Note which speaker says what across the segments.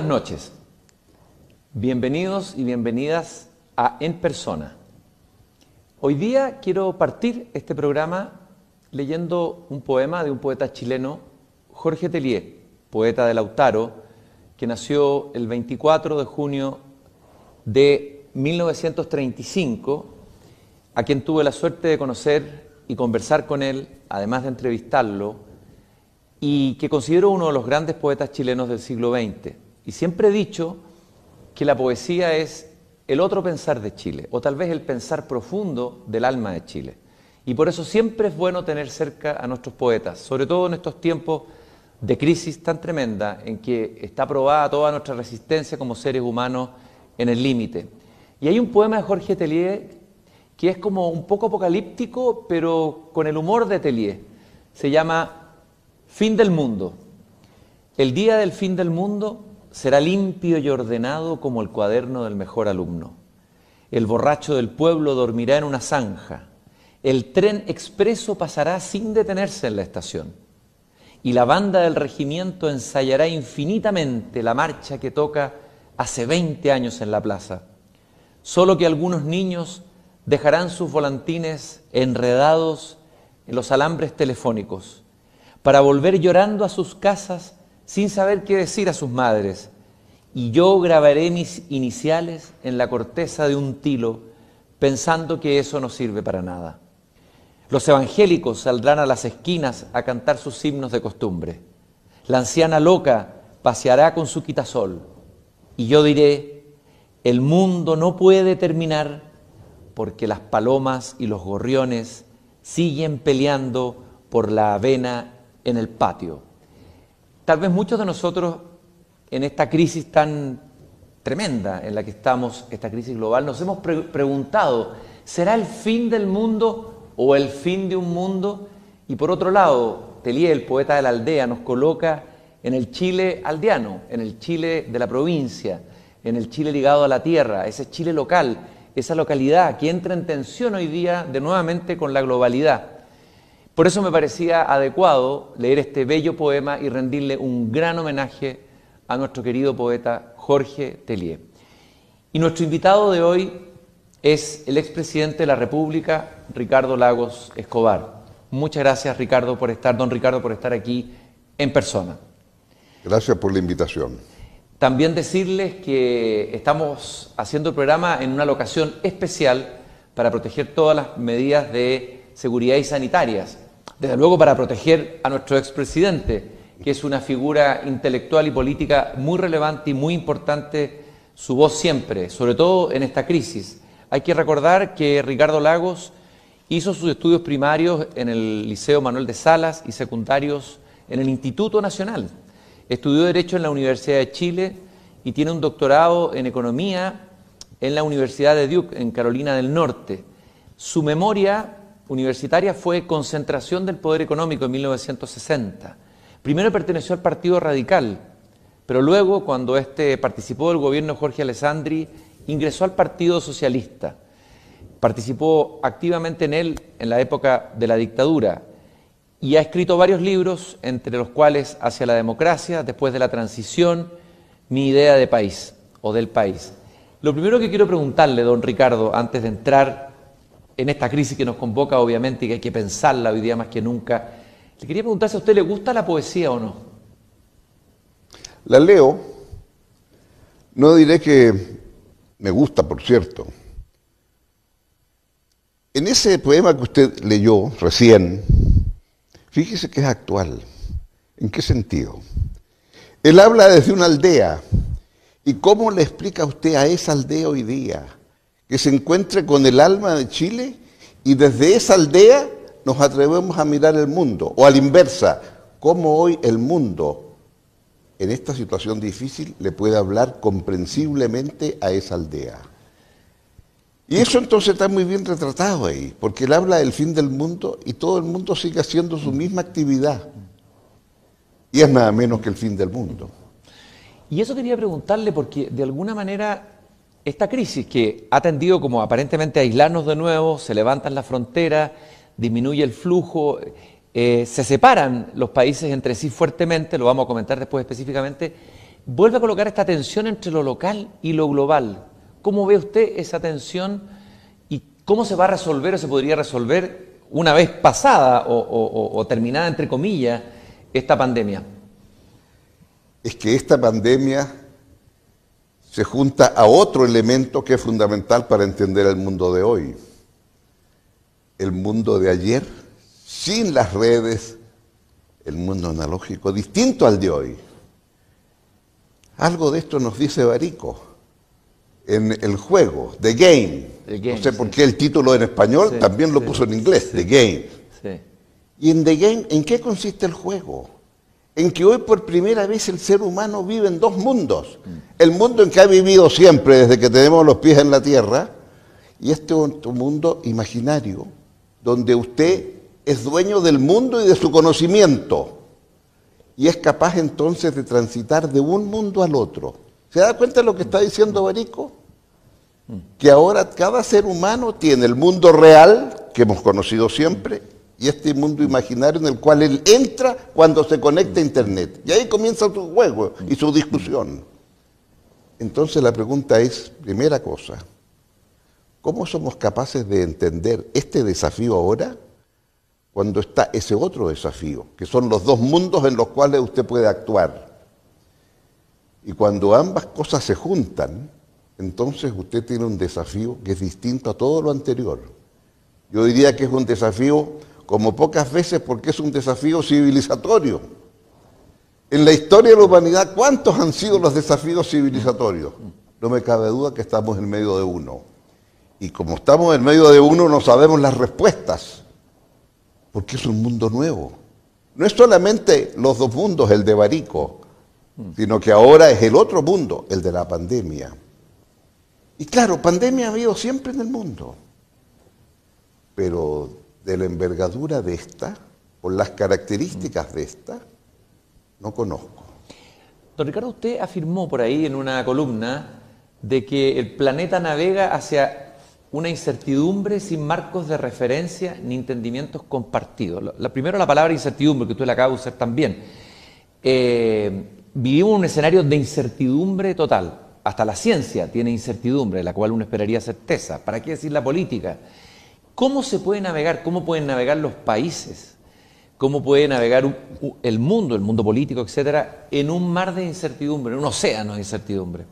Speaker 1: buenas noches. Bienvenidos y bienvenidas a En Persona. Hoy día quiero partir este programa leyendo un poema de un poeta chileno, Jorge Teillier, poeta de Lautaro, que nació el 24 de junio de 1935, a quien tuve la suerte de conocer y conversar con él, además de entrevistarlo, y que considero uno de los grandes poetas chilenos del siglo XX. Y siempre he dicho que la poesía es el otro pensar de Chile, o tal vez el pensar profundo del alma de Chile. Y por eso siempre es bueno tener cerca a nuestros poetas, sobre todo en estos tiempos de crisis tan tremenda en que está probada toda nuestra resistencia como seres humanos en el límite. Y hay un poema de Jorge Teillier que es como un poco apocalíptico, pero con el humor de Teillier. Se llama Fin del mundo. El día del fin del mundo será limpio y ordenado como el cuaderno del mejor alumno. El borracho del pueblo dormirá en una zanja. El tren expreso pasará sin detenerse en la estación. Y la banda del regimiento ensayará infinitamente la marcha que toca hace 20 años en la plaza. Solo que algunos niños dejarán sus volantines enredados en los alambres telefónicos para volver llorando a sus casas sin saber qué decir a sus madres, y yo grabaré mis iniciales en la corteza de un tilo, pensando que eso no sirve para nada. Los evangélicos saldrán a las esquinas a cantar sus himnos de costumbre. La anciana loca paseará con su quitasol, y yo diré, el mundo no puede terminar porque las palomas y los gorriones siguen peleando por la avena en el patio. Tal vez muchos de nosotros en esta crisis tan tremenda en la que estamos, esta crisis global, nos hemos preguntado, ¿será el fin del mundo o el fin de un mundo? Y por otro lado, Teillier, el poeta de la aldea, nos coloca en el Chile aldeano, en el Chile de la provincia, en el Chile ligado a la tierra, ese Chile local, esa localidad que entra en tensión hoy día de nuevamente con la globalidad. Por eso me parecía adecuado leer este bello poema y rendirle un gran homenaje a nuestro querido poeta Jorge Teillier. Y nuestro invitado de hoy es el expresidente de la República, Ricardo Lagos Escobar. Muchas gracias, Ricardo, don Ricardo, por estar aquí en persona.
Speaker 2: Gracias por la invitación.
Speaker 1: También decirles que estamos haciendo el programa en una locación especial para proteger todas las medidas de seguridad y sanitarias. Desde luego para proteger a nuestro expresidente, que es una figura intelectual y política muy relevante y muy importante, su voz siempre, sobre todo en esta crisis. Hay que recordar que Ricardo Lagos hizo sus estudios primarios en el Liceo Manuel de Salas y secundarios en el Instituto Nacional. Estudió Derecho en la Universidad de Chile y tiene un doctorado en Economía en la Universidad de Duke, en Carolina del Norte. Su memoria universitaria fue Concentración del Poder Económico en 1960. Primero perteneció al Partido Radical, pero luego, cuando participó del gobierno de Jorge Alessandri, ingresó al Partido Socialista. Participó activamente en él en la época de la dictadura y ha escrito varios libros, entre los cuales Hacia la democracia, después de la transición, Mi idea de país o del país. Lo primero que quiero preguntarle, don Ricardo, antes de entrar en esta crisis que nos convoca, obviamente, y que hay que pensarla hoy día más que nunca, le quería preguntar si a usted le gusta la poesía o no.
Speaker 2: La leo, no diré que me gusta, por cierto. En ese poema que usted leyó recién, fíjese que es actual. ¿En qué sentido? Él habla desde una aldea. ¿Y cómo le explica usted a esa aldea hoy día que se encuentre con el alma de Chile y desde esa aldea nos atrevemos a mirar el mundo? O a la inversa, ¿cómo hoy el mundo en esta situación difícil le puede hablar comprensiblemente a esa aldea? Y eso entonces está muy bien retratado ahí, porque él habla del fin del mundo y todo el mundo sigue haciendo su misma actividad. Y es nada menos que el fin del mundo.
Speaker 1: Y eso quería preguntarle porque de alguna manera esta crisis que ha tendido como aparentemente a aislarnos de nuevo, se levantan las fronteras, disminuye el flujo, se separan los países entre sí fuertemente, lo vamos a comentar después específicamente, vuelve a colocar esta tensión entre lo local y lo global. ¿Cómo ve usted esa tensión y cómo se va a resolver o se podría resolver una vez pasada o terminada, entre comillas, esta pandemia?
Speaker 2: Es que esta pandemia se junta a otro elemento que es fundamental para entender el mundo de hoy. El mundo de ayer, sin las redes, el mundo analógico, distinto al de hoy. Algo de esto nos dice Barico en el juego, The Game. No sé por qué el título en español también lo puso en inglés, The Game. Sí. Y en The Game, ¿en qué consiste el juego? En que hoy por primera vez el ser humano vive en dos mundos. El mundo en que ha vivido siempre desde que tenemos los pies en la tierra y este otro mundo imaginario donde usted es dueño del mundo y de su conocimiento y es capaz entonces de transitar de un mundo al otro. ¿Se da cuenta de lo que está diciendo Barico? Que ahora cada ser humano tiene el mundo real que hemos conocido siempre y este mundo imaginario en el cual él entra cuando se conecta a Internet. Y ahí comienza su juego y su discusión. Entonces la pregunta es, primera cosa, ¿cómo somos capaces de entender este desafío ahora cuando está ese otro desafío, que son los dos mundos en los cuales usted puede actuar? Y cuando ambas cosas se juntan, entonces usted tiene un desafío que es distinto a todo lo anterior. Yo diría que es un desafío como pocas veces porque es un desafío civilizatorio. En la historia de la humanidad, ¿cuántos han sido los desafíos civilizatorios? No me cabe duda que estamos en medio de uno. Y como estamos en medio de uno, no sabemos las respuestas, porque es un mundo nuevo. No es solamente los dos mundos, el de Barico, sino que ahora es el otro mundo, el de la pandemia. Y claro, pandemia ha habido siempre en el mundo, pero de la envergadura de esta, por las características de esta, no conozco.
Speaker 1: Don Ricardo, usted afirmó por ahí en una columna de que el planeta navega hacia una incertidumbre sin marcos de referencia ni entendimientos compartidos. Primero la palabra incertidumbre, que usted la acaba de usar también. Vivimos en un escenario de incertidumbre total. Hasta la ciencia tiene incertidumbre, de la cual uno esperaría certeza. ¿Para qué decir la política? ¿Cómo se puede navegar? ¿Cómo pueden navegar los países? ¿Cómo puede navegar el mundo político, etcétera, en un mar de incertidumbre, en un océano de incertidumbre?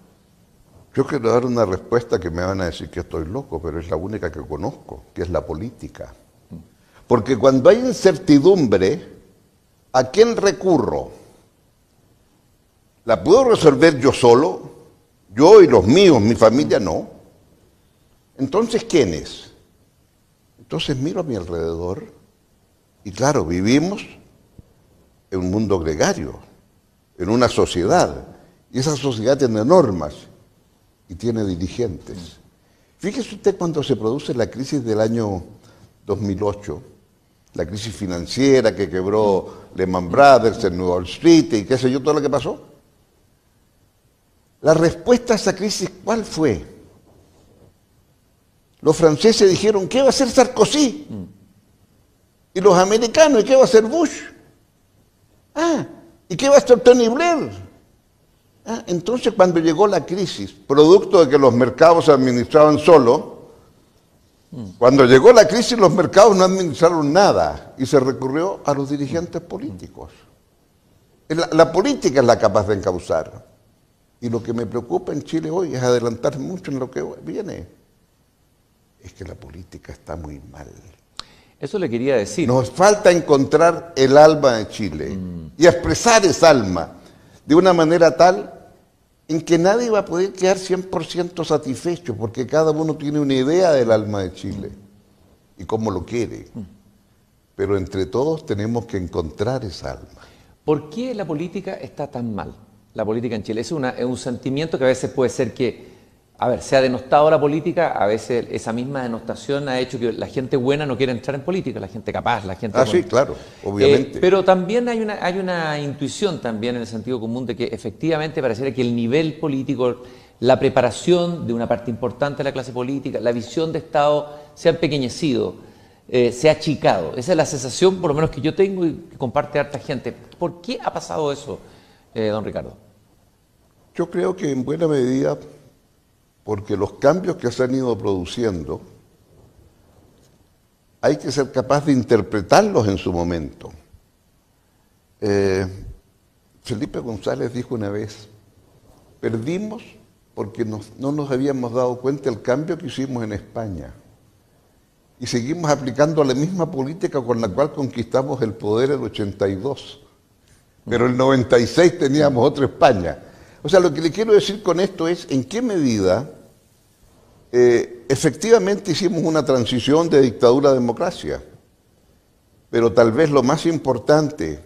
Speaker 2: Yo quiero dar una respuesta que me van a decir que estoy loco, pero es la única que conozco, que es la política. Porque cuando hay incertidumbre, ¿a quién recurro? ¿La puedo resolver yo solo? Yo y los míos, mi familia no. Entonces, ¿quiénes? Entonces miro a mi alrededor y claro, vivimos en un mundo gregario, en una sociedad, y esa sociedad tiene normas y tiene dirigentes. Fíjese usted cuando se produce la crisis del año 2008, la crisis financiera que quebró Lehman Brothers en New Wall Street y qué sé yo, todo lo que pasó. La respuesta a esa crisis, ¿cuál fue? Los franceses dijeron, ¿qué va a hacer Sarkozy? Y los americanos, ¿y qué va a hacer Bush? ¿Y qué va a hacer Tony Blair? Entonces cuando llegó la crisis, producto de que los mercados se administraban solos, cuando llegó la crisis los mercados no administraron nada y se recurrió a los dirigentes políticos. La política es la capaz de encauzar. Y lo que me preocupa en Chile hoy es adelantar mucho en lo que viene. Es que la política está muy mal.
Speaker 1: Eso le quería decir.
Speaker 2: Nos falta encontrar el alma de Chile y expresar esa alma de una manera tal en que nadie va a poder quedar 100% satisfecho porque cada uno tiene una idea del alma de Chile y cómo lo quiere. Pero entre todos tenemos que encontrar esa alma.
Speaker 1: ¿Por qué la política está tan mal? La política en Chile es un sentimiento que a veces puede ser que, se ha denostado la política, a veces esa misma denostación ha hecho que la gente buena no quiera entrar en política, la gente capaz, la gente buena.
Speaker 2: Sí, claro, obviamente.
Speaker 1: Pero también hay una intuición también en el sentido común de que efectivamente pareciera que el nivel político, la preparación de una parte importante de la clase política, la visión de Estado se ha empequeñecido, se ha achicado. Esa es la sensación, por lo menos que yo tengo y que comparte harta gente. ¿Por qué ha pasado eso, don Ricardo?
Speaker 2: Yo creo que en buena medida, porque los cambios que se han ido produciendo, hay que ser capaz de interpretarlos en su momento. Felipe González dijo una vez, perdimos porque no nos habíamos dado cuenta del cambio que hicimos en España. Y seguimos aplicando la misma política con la cual conquistamos el poder en el 82. Pero en el 96 teníamos otra España. O sea, lo que le quiero decir con esto es en qué medida efectivamente hicimos una transición de dictadura a democracia. Pero tal vez lo más importante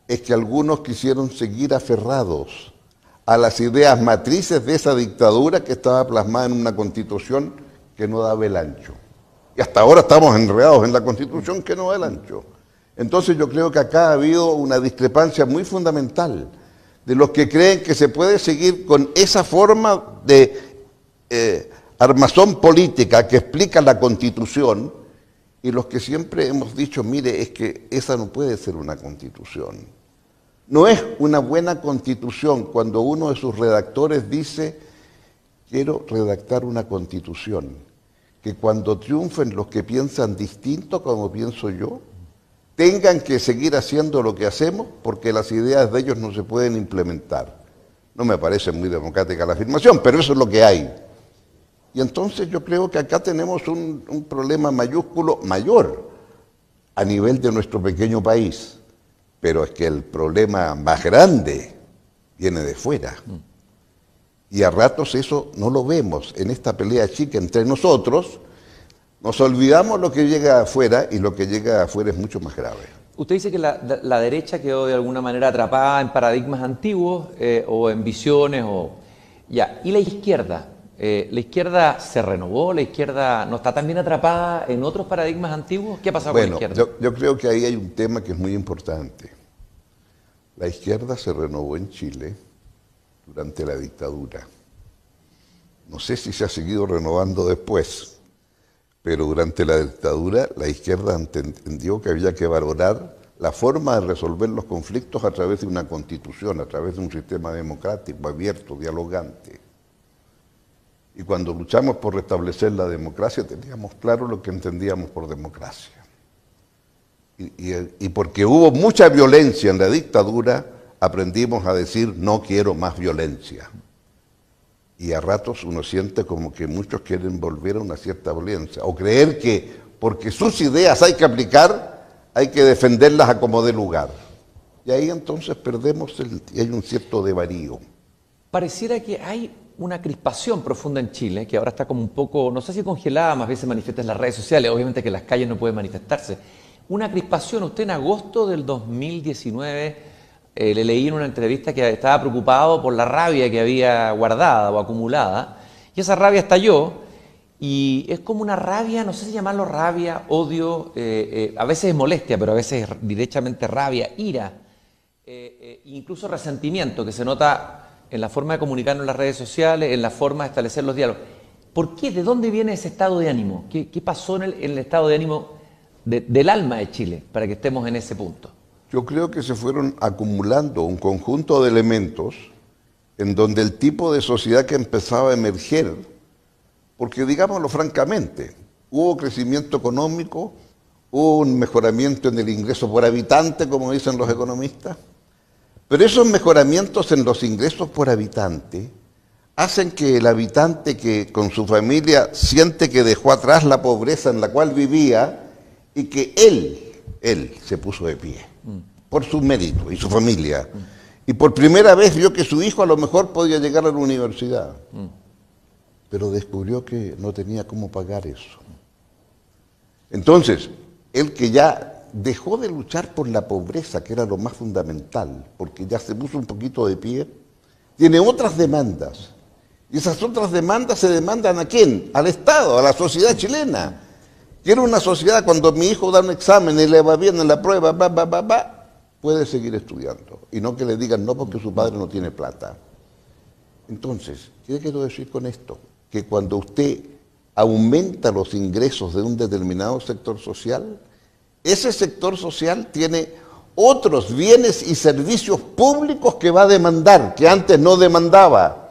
Speaker 2: es que algunos quisieron seguir aferrados a las ideas matrices de esa dictadura que estaba plasmada en una constitución que no daba el ancho. Y hasta ahora estamos enredados en la constitución que no da el ancho. Entonces yo creo que acá ha habido una discrepancia muy fundamental de los que creen que se puede seguir con esa forma de armazón política que explica la constitución y los que siempre hemos dicho, mire, es que esa no puede ser una constitución. No es una buena constitución cuando uno de sus redactores dice, quiero redactar una constitución, que cuando triunfen los que piensan distinto como pienso yo, tengan que seguir haciendo lo que hacemos porque las ideas de ellos no se pueden implementar. No me parece muy democrática la afirmación, pero eso es lo que hay. Y entonces yo creo que acá tenemos un problema mayúsculo mayor a nivel de nuestro pequeño país. Pero es que el problema más grande viene de fuera. Y a ratos eso no lo vemos en esta pelea chica entre nosotros. Nos olvidamos lo que llega de afuera y lo que llega de afuera es mucho más grave.
Speaker 1: Usted dice que la derecha quedó de alguna manera atrapada en paradigmas antiguos o en visiones. Ya. ¿Y la izquierda? ¿La izquierda se renovó? ¿La izquierda no está también atrapada en otros paradigmas antiguos? ¿Qué ha pasado con la izquierda?
Speaker 2: Yo creo que ahí hay un tema que es muy importante. La izquierda se renovó en Chile durante la dictadura. No sé si se ha seguido renovando después, pero durante la dictadura la izquierda entendió que había que valorar la forma de resolver los conflictos a través de una constitución, a través de un sistema democrático, abierto, dialogante. Y cuando luchamos por restablecer la democracia, teníamos claro lo que entendíamos por democracia. Y porque hubo mucha violencia en la dictadura, aprendimos a decir, no quiero más violencia. Y a ratos uno siente como que muchos quieren volver a una cierta violencia, o creer que porque sus ideas hay que aplicar, hay que defenderlas a como dé lugar. Y ahí entonces perdemos y hay un cierto desvarío.
Speaker 1: Pareciera que hay una crispación profunda en Chile, que ahora está como un poco, no sé si congelada, más bien se manifiesta en las redes sociales, obviamente que en las calles no puede manifestarse. Una crispación, usted en agosto del 2019 le leí en una entrevista que estaba preocupado por la rabia que había guardada o acumulada, y esa rabia estalló, y es como una rabia, no sé si llamarlo rabia, odio, a veces es molestia, pero a veces es directamente rabia, ira, incluso resentimiento, que se nota en la forma de comunicarnos en las redes sociales, en la forma de establecer los diálogos. ¿Por qué? ¿De dónde viene ese estado de ánimo? ¿Qué pasó en el estado de ánimo del alma de Chile, para que estemos en ese punto?
Speaker 2: Yo creo que se fueron acumulando un conjunto de elementos en donde el tipo de sociedad que empezaba a emerger, porque digámoslo francamente, hubo crecimiento económico, hubo un mejoramiento en el ingreso por habitante, como dicen los economistas, pero esos mejoramientos en los ingresos por habitante hacen que el habitante que con su familia siente que dejó atrás la pobreza en la cual vivía y que él se puso de pie por su mérito y su familia. Y por primera vez vio que su hijo a lo mejor podía llegar a la universidad, pero descubrió que no tenía cómo pagar eso. Entonces, el que ya dejó de luchar por la pobreza, que era lo más fundamental, porque ya se puso un poquito de pie, tiene otras demandas. Y esas otras demandas se demandan ¿a quién? Al Estado, a la sociedad chilena. Quiero una sociedad cuando mi hijo da un examen y le va bien en la prueba, puede seguir estudiando. Y no que le digan no porque su padre no tiene plata. Entonces, ¿qué quiero decir con esto? Que cuando usted aumenta los ingresos de un determinado sector social, ese sector social tiene otros bienes y servicios públicos que va a demandar, que antes no demandaba.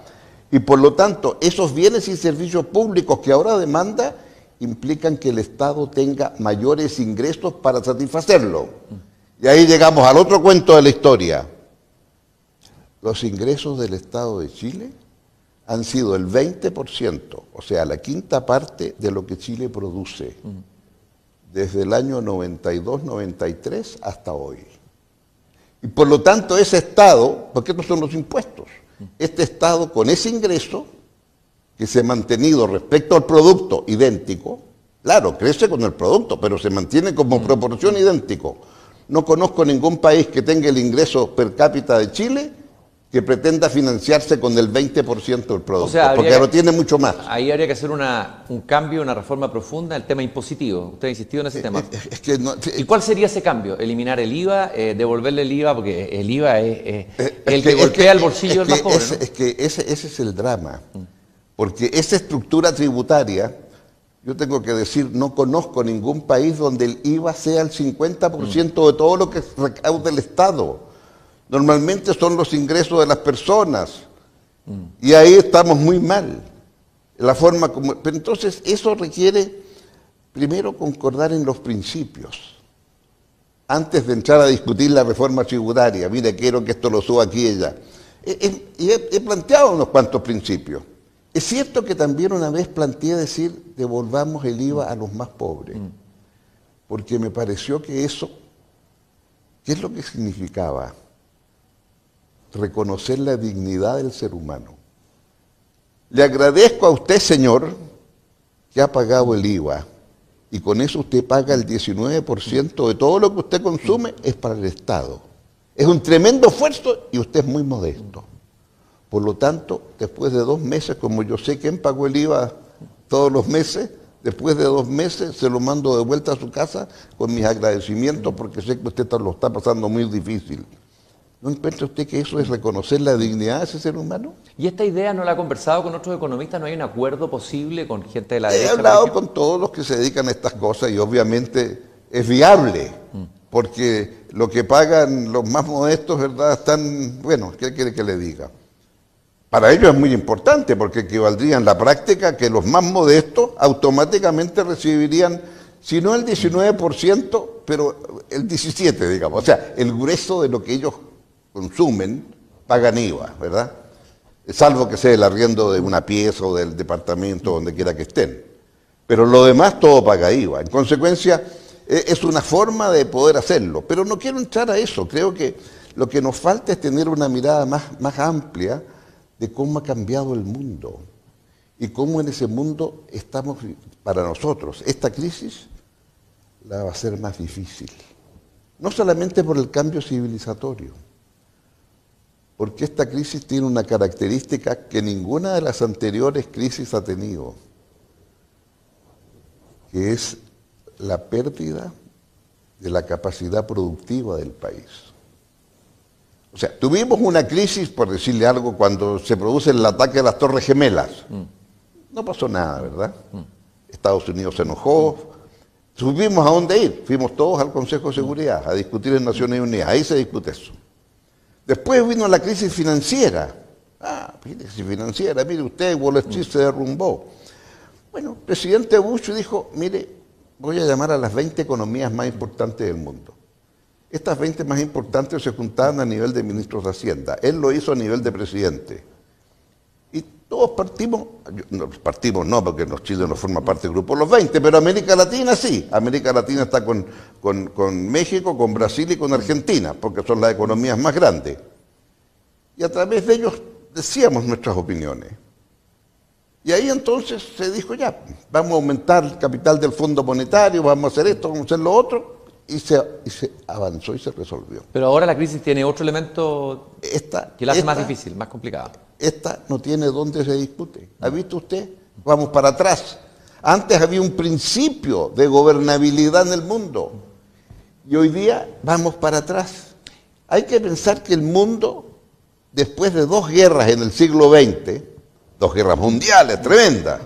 Speaker 2: Y por lo tanto, esos bienes y servicios públicos que ahora demanda implican que el Estado tenga mayores ingresos para satisfacerlo. Y ahí llegamos al otro cuento de la historia. Los ingresos del Estado de Chile han sido el 20%, o sea, la quinta parte de lo que Chile produce, desde el año 92-93 hasta hoy. Y por lo tanto ese Estado, porque estos son los impuestos, este Estado con ese ingreso, que se ha mantenido respecto al producto idéntico, claro, crece con el producto, pero se mantiene como proporción idéntico. No conozco ningún país que tenga el ingreso per cápita de Chile que pretenda financiarse con el 20% del producto,
Speaker 1: o sea,
Speaker 2: porque lo tiene mucho más.
Speaker 1: Ahí habría que hacer un cambio, una reforma profunda en el tema impositivo. Usted ha insistido en ese tema. ¿Y cuál sería ese cambio? ¿Eliminar el IVA? ¿Devolverle el IVA? Porque el IVA es el que golpea el bolsillo del más pobre, ¿no?
Speaker 2: Es que ese es el drama, porque esa estructura tributaria, yo tengo que decir, no conozco ningún país donde el IVA sea el 50% de todo lo que recauda el Estado. Normalmente son los ingresos de las personas. Y ahí estamos muy mal. La forma como, pero entonces eso requiere, primero, concordar en los principios. Antes de entrar a discutir la reforma tributaria, mire, quiero que esto lo suba aquí y allá. Y he planteado unos cuantos principios. Es cierto que también una vez planteé decir, devolvamos el IVA a los más pobres. Porque me pareció que eso, ¿qué es lo que significaba? Reconocer la dignidad del ser humano. Le agradezco a usted, señor, que ha pagado el IVA, y con eso usted paga el 19% de todo lo que usted consume, es para el Estado. Es un tremendo esfuerzo y usted es muy modesto. Por lo tanto, después de 2 meses, como yo sé quién pagó el IVA todos los meses, después de 2 meses se lo mando de vuelta a su casa con mis agradecimientos, porque sé que usted lo está pasando muy difícil. ¿No encuentra usted que eso es reconocer la dignidad de ese ser humano?
Speaker 1: ¿Y esta idea no la ha conversado con otros economistas? ¿No hay un acuerdo posible con gente de la derecha?
Speaker 2: He hablado con todos los que se dedican a estas cosas y obviamente es viable, porque lo que pagan los más modestos, ¿verdad? Están, bueno, ¿qué quiere que le diga? Para ellos es muy importante, porque equivaldría en la práctica que los más modestos automáticamente recibirían, si no el 19%, pero el 17%, digamos. O sea, el grueso de lo que ellos consumen, pagan IVA, ¿verdad? Salvo que sea el arriendo de una pieza o del departamento, donde quiera que estén. Pero lo demás todo paga IVA. En consecuencia, es una forma de poder hacerlo. Pero no quiero entrar a eso. Creo que lo que nos falta es tener una mirada más amplia de cómo ha cambiado el mundo y cómo en ese mundo estamos, para nosotros, esta crisis la va a ser más difícil. No solamente por el cambio civilizatorio, porque esta crisis tiene una característica que ninguna de las anteriores crisis ha tenido, que es la pérdida de la capacidad productiva del país. O sea, tuvimos una crisis, por decirle algo, cuando se produce el ataque a las Torres Gemelas. No pasó nada, ¿verdad? Estados Unidos se enojó, supimos a dónde ir, fuimos todos al Consejo de Seguridad a discutir en Naciones Unidas, ahí se discute eso. Después vino la crisis financiera. Crisis financiera, mire usted, Wall Street se derrumbó. Bueno, el presidente Bush dijo, mire, voy a llamar a las 20 economías más importantes del mundo. Estas 20 más importantes se juntaban a nivel de ministros de Hacienda. Él lo hizo a nivel de presidente. Y todos partimos no, porque los chilenos no forman parte del grupo de los 20, pero América Latina sí. América Latina está con México, con Brasil y con Argentina, porque son las economías más grandes. Y a través de ellos decíamos nuestras opiniones. Y ahí entonces se dijo, ya, vamos a aumentar el capital del Fondo Monetario, vamos a hacer esto, vamos a hacer lo otro. Y se avanzó y se resolvió.
Speaker 1: Pero ahora la crisis tiene otro elemento que la hace más difícil, más complicada.
Speaker 2: Esta no tiene dónde se discute. ¿Ha visto usted? Vamos para atrás. Antes había un principio de gobernabilidad en el mundo. Y hoy día vamos para atrás. Hay que pensar que el mundo, después de 2 guerras en el siglo XX, 2 guerras mundiales tremendas,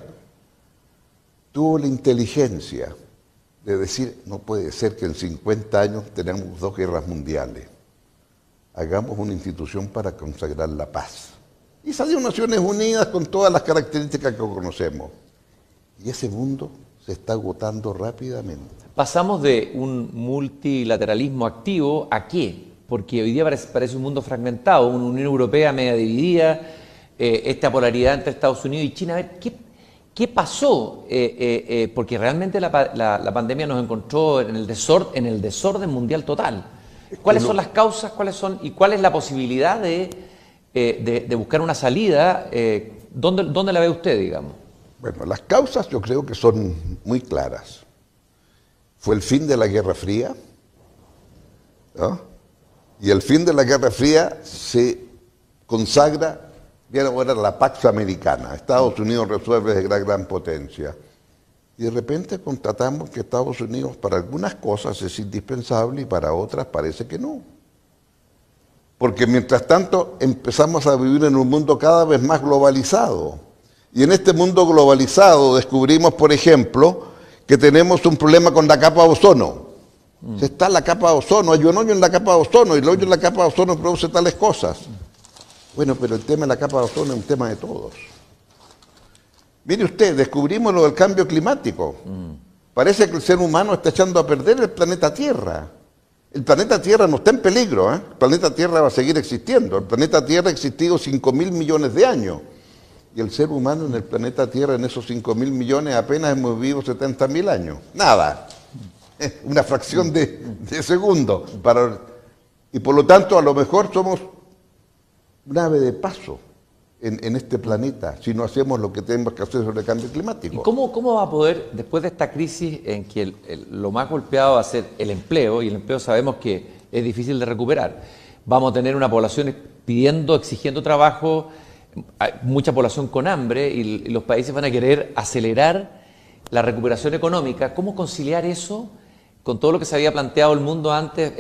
Speaker 2: tuvo la inteligencia de decir, no puede ser que en 50 años tenemos 2 guerras mundiales. Hagamos una institución para consagrar la paz. Y salió Naciones Unidas con todas las características que conocemos. Y ese mundo se está agotando rápidamente.
Speaker 1: Pasamos de un multilateralismo activo a qué? Porque hoy día parece un mundo fragmentado, una Unión Europea media dividida, esta polaridad entre Estados Unidos y China. A ver, ¿qué pasó? Porque realmente la pandemia nos encontró en el desorden mundial total. ¿Cuáles son las causas? ¿Y cuál es la posibilidad de buscar una salida? ¿Dónde la ve usted, digamos?
Speaker 2: Bueno, las causas yo creo que son muy claras. Fue el fin de la Guerra Fría, ¿no? Y el fin de la Guerra Fría se consagra, bien ahora, la Pax Americana. Estados Unidos resuelve de gran potencia. Y de repente constatamos que Estados Unidos para algunas cosas es indispensable y para otras parece que no. Porque mientras tanto empezamos a vivir en un mundo cada vez más globalizado. Y en este mundo globalizado descubrimos, por ejemplo, que tenemos un problema con la capa de ozono. Está la capa de ozono, hay un hoyo en la capa de ozono y el hoyo en la capa de ozono produce tales cosas. Bueno, pero el tema de la capa de ozono es un tema de todos. Mire usted, descubrimos lo del cambio climático. Parece que el ser humano está echando a perder el planeta Tierra. El planeta Tierra no está en peligro, ¿eh? El planeta Tierra va a seguir existiendo. El planeta Tierra ha existido 5.000 millones de años. Y el ser humano en el planeta Tierra, en esos 5.000 millones, apenas hemos vivido 70.000 años. Nada. Una fracción de segundo. Y por lo tanto, a lo mejor somos un ave de paso en este planeta, si no hacemos lo que tenemos que hacer sobre el cambio climático.
Speaker 1: ¿Y cómo va a poder, después de esta crisis en que lo más golpeado va a ser el empleo, y el empleo sabemos que es difícil de recuperar, vamos a tener una población exigiendo trabajo, mucha población con hambre, y los países van a querer acelerar la recuperación económica? ¿Cómo conciliar eso con todo lo que se había planteado el mundo antes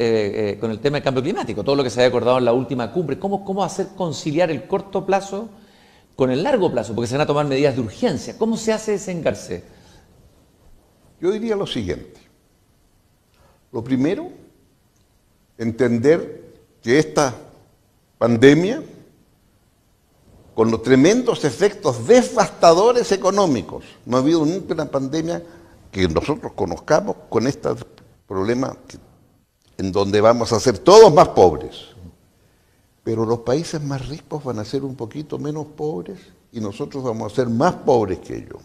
Speaker 1: con el tema del cambio climático, todo lo que se había acordado en la última cumbre? ¿Cómo hacer conciliar el corto plazo con el largo plazo? Porque se van a tomar medidas de urgencia. ¿Cómo se hace ese engarce?
Speaker 2: Yo diría lo siguiente. Lo primero, entender que esta pandemia, con los tremendos efectos devastadores económicos, no ha habido nunca una pandemia que nosotros conozcamos con este problema en donde vamos a ser todos más pobres. Pero los países más ricos van a ser un poquito menos pobres y nosotros vamos a ser más pobres que ellos.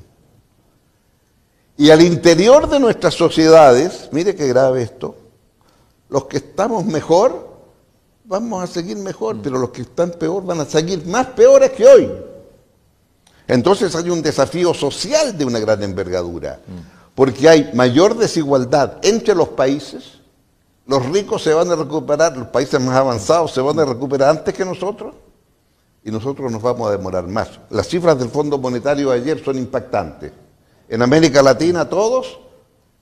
Speaker 2: Y al interior de nuestras sociedades, mire qué grave esto, los que estamos mejor vamos a seguir mejor, pero los que están peor van a seguir más peores que hoy. Entonces hay un desafío social de una gran envergadura. Porque hay mayor desigualdad entre los países, los ricos se van a recuperar, los países más avanzados se van a recuperar antes que nosotros, y nosotros nos vamos a demorar más. Las cifras del Fondo Monetario de ayer son impactantes. En América Latina todos,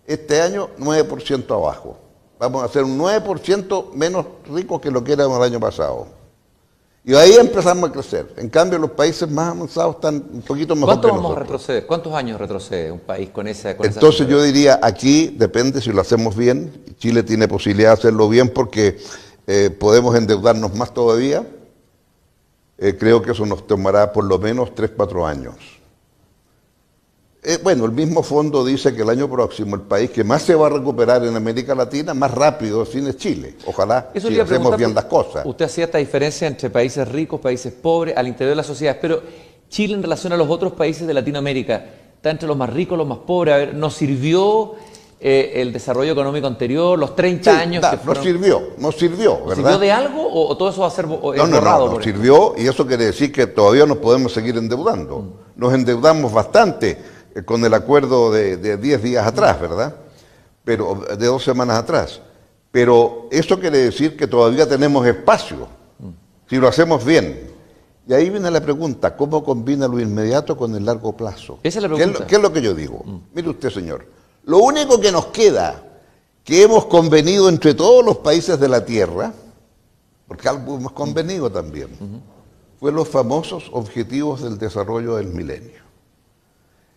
Speaker 2: este año 9% abajo. Vamos a ser un 9% menos ricos que lo que éramos el año pasado. Y ahí empezamos a crecer. En cambio, los países más avanzados están un poquito mejor que nosotros.
Speaker 1: ¿Cuánto vamos a retroceder? ¿Cuántos años retrocede un país con esa
Speaker 2: Entonces yo diría, aquí depende si lo hacemos bien. Chile tiene posibilidad de hacerlo bien porque podemos endeudarnos más todavía. Creo que eso nos tomará por lo menos 3-4 años. Bueno, el mismo fondo dice que el año próximo el país que más se va a recuperar en América Latina, más rápido, sin es Chile. Ojalá si hacemos bien las cosas.
Speaker 1: Usted hacía esta diferencia entre países ricos, países pobres, al interior de la sociedad, pero Chile en relación a los otros países de Latinoamérica, ¿está entre los más ricos, los más pobres? A ver, ¿nos sirvió el desarrollo económico anterior, los 30 años que fueron?
Speaker 2: Nos sirvió, ¿verdad?
Speaker 1: ¿Sirvió de algo o todo eso va a ser borrado?
Speaker 2: No, nos sirvió, y eso quiere decir que todavía nos podemos seguir endeudando. Nos endeudamos bastante con el acuerdo de 10 días atrás, ¿verdad? Pero de 2 semanas atrás. Pero eso quiere decir que todavía tenemos espacio, si lo hacemos bien. Y ahí viene la pregunta, ¿cómo combina lo inmediato con el largo plazo?
Speaker 1: Esa es la pregunta.
Speaker 2: ¿Qué es lo que yo digo? Mire usted, señor, lo único que nos queda, que hemos convenido entre todos los países de la Tierra, porque algo hemos convenido también, fue los famosos Objetivos del Desarrollo del Milenio,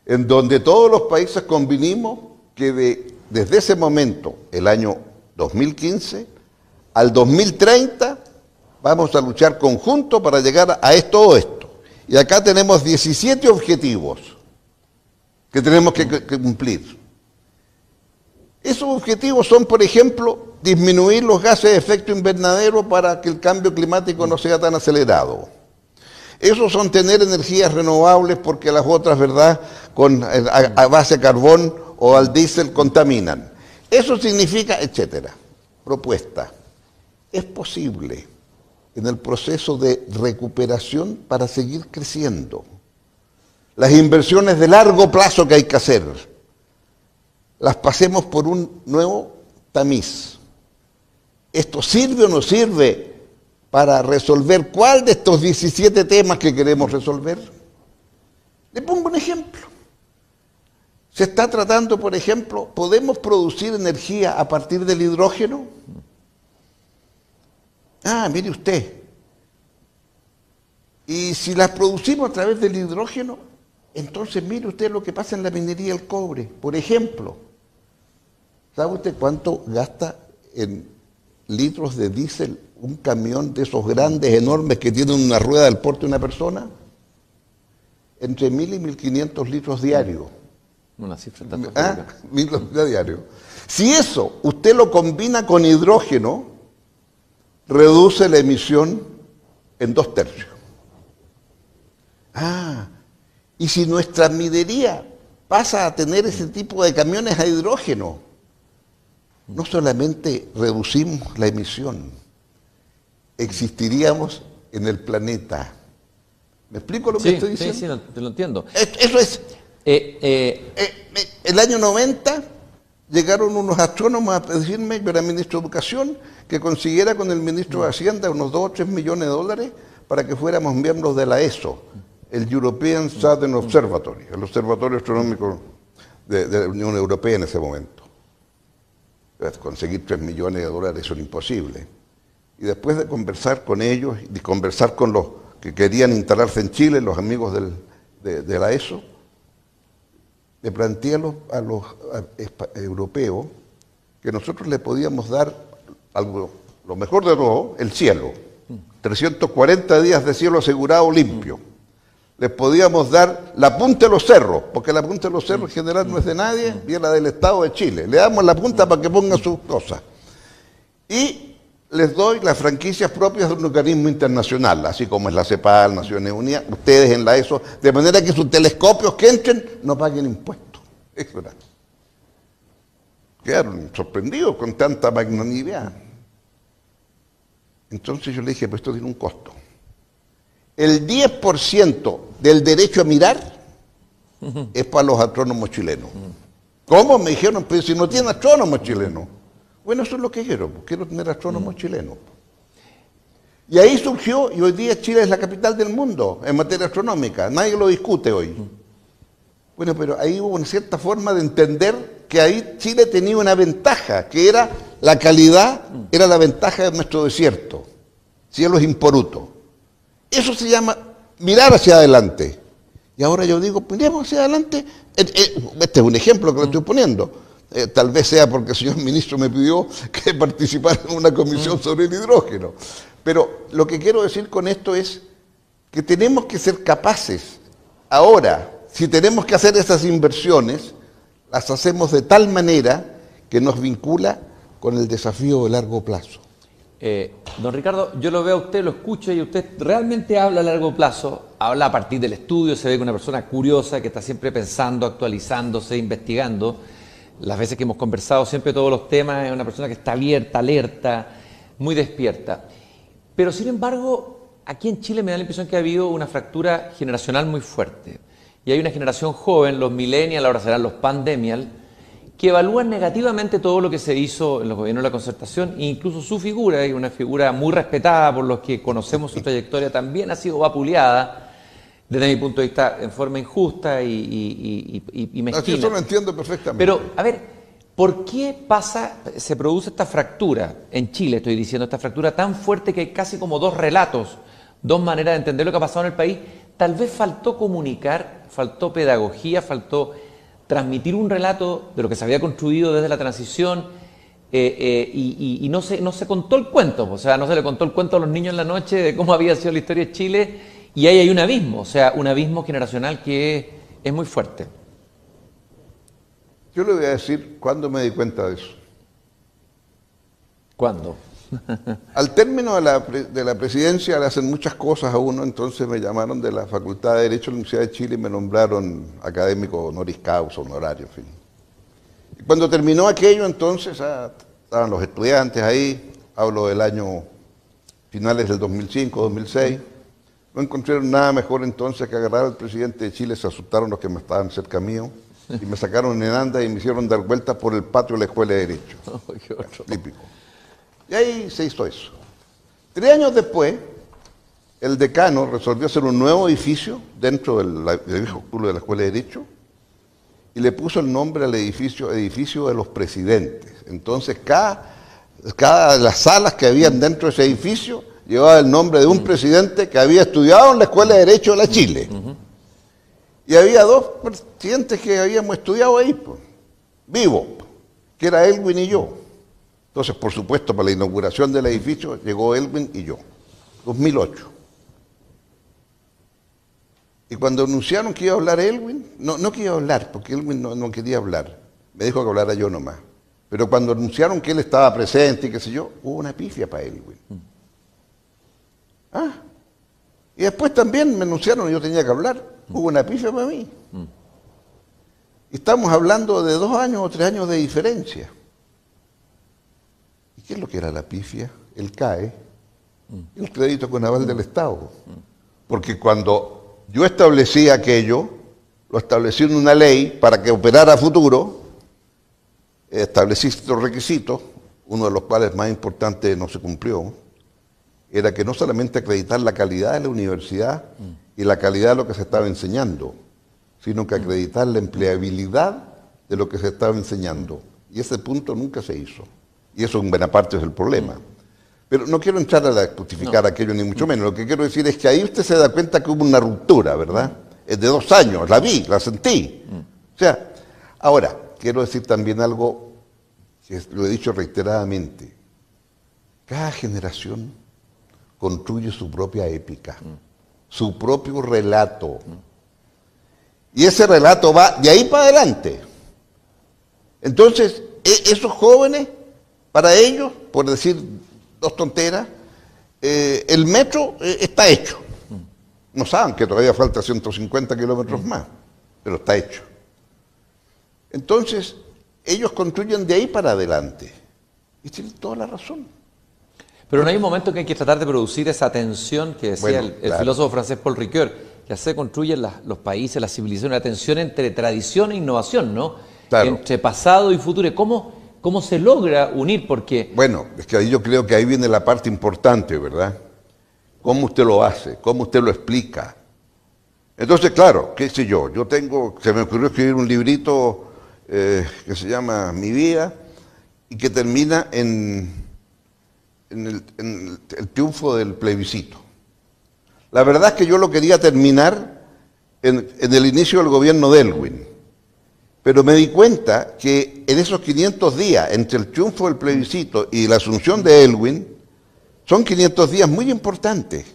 Speaker 2: en donde todos los países convinimos que de desde ese momento, el año 2015, al 2030, vamos a luchar conjunto para llegar a todo esto. Y acá tenemos 17 objetivos que tenemos que cumplir. Esos objetivos son, por ejemplo, disminuir los gases de efecto invernadero para que el cambio climático no sea tan acelerado. Esos son tener energías renovables porque las otras, ¿verdad?, a base de carbón o al diésel contaminan. Eso significa, etcétera. Propuesta. Es posible en el proceso de recuperación para seguir creciendo. Las inversiones de largo plazo que hay que hacer, las pasemos por un nuevo tamiz. ¿Esto sirve o no sirve para resolver cuál de estos 17 temas que queremos resolver? Le pongo un ejemplo. Se está tratando, por ejemplo, ¿podemos producir energía a partir del hidrógeno? Ah, mire usted. Y si las producimos a través del hidrógeno, entonces mire usted lo que pasa en la minería del cobre. Por ejemplo, ¿sabe usted cuánto gasta en litros de diésel un camión de esos grandes, enormes, que tienen una rueda del porte de una persona? Entre 1.000 y 1.500 litros diarios.
Speaker 1: Una cifra tanto.
Speaker 2: 1.000 litros diarios. Si eso usted lo combina con hidrógeno, reduce la emisión en 2/3. Y si nuestra minería pasa a tener ese tipo de camiones a hidrógeno, no solamente reducimos la emisión, existiríamos en el planeta. ¿Me explico lo que estoy diciendo?
Speaker 1: Sí, te lo entiendo.
Speaker 2: Eso es. El año 90 llegaron unos astrónomos a decirme, yo era ministro de Educación, que consiguiera con el ministro de Hacienda unos 2 o 3 millones de dólares para que fuéramos miembros de la ESO, el European Southern Observatory, el Observatorio Astronómico de la Unión Europea en ese momento. Conseguir 3 millones de dólares son imposibles. Y después de conversar con ellos y conversar con los que querían instalarse en Chile, los amigos de la ESO, le planteé a los europeos que nosotros le podíamos dar algo, lo mejor de todo, el cielo. 340 días de cielo asegurado limpio. Les podíamos dar la punta de los cerros, porque la punta de los cerros en general no es de nadie, y es la del Estado de Chile. Le damos la punta para que pongan sus cosas. Y les doy las franquicias propias de un organismo internacional, así como es la CEPAL, Naciones Unidas, ustedes en la ESO, de manera que sus telescopios que entren no paguen impuestos. Eso era. Quedaron sorprendidos con tanta magnanimidad. Entonces yo le dije, pues esto tiene un costo. El 10% del derecho a mirar es para los astrónomos chilenos. ¿Cómo? Me dijeron, pues si no tiene astrónomos chilenos. Bueno, eso es lo que quiero tener astrónomos chilenos. Y ahí surgió, y hoy día Chile es la capital del mundo en materia astronómica, nadie lo discute hoy. Bueno, pero ahí hubo una cierta forma de entender que ahí Chile tenía una ventaja, que era la calidad, era la ventaja de nuestro desierto, cielos impolutos. Eso se llama mirar hacia adelante. Y ahora yo digo, miremos hacia adelante. Este es un ejemplo que le estoy poniendo. Tal vez sea porque el señor ministro me pidió que participara en una comisión sobre el hidrógeno. Pero lo que quiero decir con esto es que tenemos que ser capaces, ahora, si tenemos que hacer esas inversiones, las hacemos de tal manera que nos vincula con el desafío de largo plazo.
Speaker 1: Don Ricardo, yo lo veo a usted, lo escucho y usted realmente habla a largo plazo, habla a partir del estudio, se ve que una persona curiosa que está siempre pensando, actualizándose, investigando. Las veces que hemos conversado siempre todos los temas, es una persona que está abierta, alerta, muy despierta. Pero sin embargo, aquí en Chile me da la impresión que ha habido una fractura generacional muy fuerte. Y hay una generación joven, los millennials, ahora serán los pandemials, que evalúan negativamente todo lo que se hizo en los gobiernos de la concertación e incluso su figura, y una figura muy respetada por los que conocemos su trayectoria, también ha sido vapuleada, desde mi punto de vista, en forma injusta y mezquina.
Speaker 2: Así eso lo entiendo perfectamente.
Speaker 1: Pero, a ver, ¿por qué se produce esta fractura, en Chile estoy diciendo, esta fractura tan fuerte que hay casi como dos relatos, dos maneras de entender lo que ha pasado en el país? Tal vez faltó comunicar, faltó pedagogía, faltó transmitir un relato de lo que se había construido desde la transición y no se contó el cuento, o sea, no se le contó el cuento a los niños en la noche de cómo había sido la historia de Chile, y ahí hay un abismo, o sea, un abismo generacional que es muy fuerte.
Speaker 2: Yo le voy a decir cuándo me di cuenta de eso.
Speaker 1: ¿Cuándo?
Speaker 2: Al término de la presidencia le hacen muchas cosas a uno, entonces me llamaron de la Facultad de Derecho de la Universidad de Chile y me nombraron académico honoris causa, honorario, en fin. Y cuando terminó aquello, entonces estaban los estudiantes ahí, hablo del año finales del 2005, 2006, no encontraron nada mejor entonces que agarrar al presidente de Chile, se asustaron los que me estaban cerca mío, y me sacaron en anda y me hicieron dar vueltas por el patio de la Escuela de Derecho. Típico. Y ahí se hizo eso. 3 años después, el decano resolvió hacer un nuevo edificio dentro del viejo culo de la Escuela de Derecho y le puso el nombre al edificio de los presidentes. Entonces, cada de las salas que habían dentro de ese edificio llevaba el nombre de un presidente que había estudiado en la Escuela de Derecho de la Chile. Y había 2 presidentes que habíamos estudiado ahí, pues, vivos, que era Elwin y yo. Entonces, por supuesto, para la inauguración del edificio llegó Elwin y yo, 2008. Y cuando anunciaron que iba a hablar Elwin, no que iba a hablar, porque Elwin no quería hablar, me dijo que hablara yo nomás. Pero cuando anunciaron que él estaba presente y qué sé yo, hubo una pifia para Elwin. Y después también me anunciaron que yo tenía que hablar, hubo una pifia para mí. Y estamos hablando de 2 años o 3 años de diferencia. ¿Qué es lo que era la pifia? El CAE, el crédito con aval del Estado. Porque cuando yo establecí aquello, lo establecí en una ley para que operara a futuro, establecí estos requisitos, uno de los cuales más importante no se cumplió, era que no solamente acreditar la calidad de la universidad y la calidad de lo que se estaba enseñando, sino que acreditar la empleabilidad de lo que se estaba enseñando. Y ese punto nunca se hizo. Y eso en buena parte es el problema. Pero no quiero entrar a justificar aquello, ni mucho menos. Lo que quiero decir es que ahí usted se da cuenta que hubo una ruptura, ¿verdad? Es de 2 años, la vi, la sentí. O sea, ahora, quiero decir también algo que lo he dicho reiteradamente. Cada generación construye su propia épica, su propio relato. Y ese relato va de ahí para adelante. Entonces, esos jóvenes, para ellos, por decir 2 tonteras, el metro está hecho. No saben que todavía falta 150 kilómetros más, pero está hecho. Entonces, ellos construyen de ahí para adelante. Y tienen toda la razón.
Speaker 1: Pero no hay un momento que hay que tratar de producir esa tensión que decía el
Speaker 2: claro,
Speaker 1: filósofo francés Paul Ricoeur, que así construyen los países, las civilizaciones, la tensión entre tradición e innovación, ¿no?
Speaker 2: Claro.
Speaker 1: Entre pasado y futuro. ¿Cómo se logra unir? Porque...
Speaker 2: Bueno, es que ahí yo creo que ahí viene la parte importante, ¿verdad? ¿Cómo usted lo hace? ¿Cómo usted lo explica? Entonces, claro, qué sé yo, se me ocurrió escribir un librito que se llama Mi vida y que termina en el triunfo del plebiscito. La verdad es que yo lo quería terminar en el inicio del gobierno de Elwin. Pero me di cuenta que en esos 500 días, entre el triunfo del plebiscito y la asunción de Elwin, son 500 días muy importantes,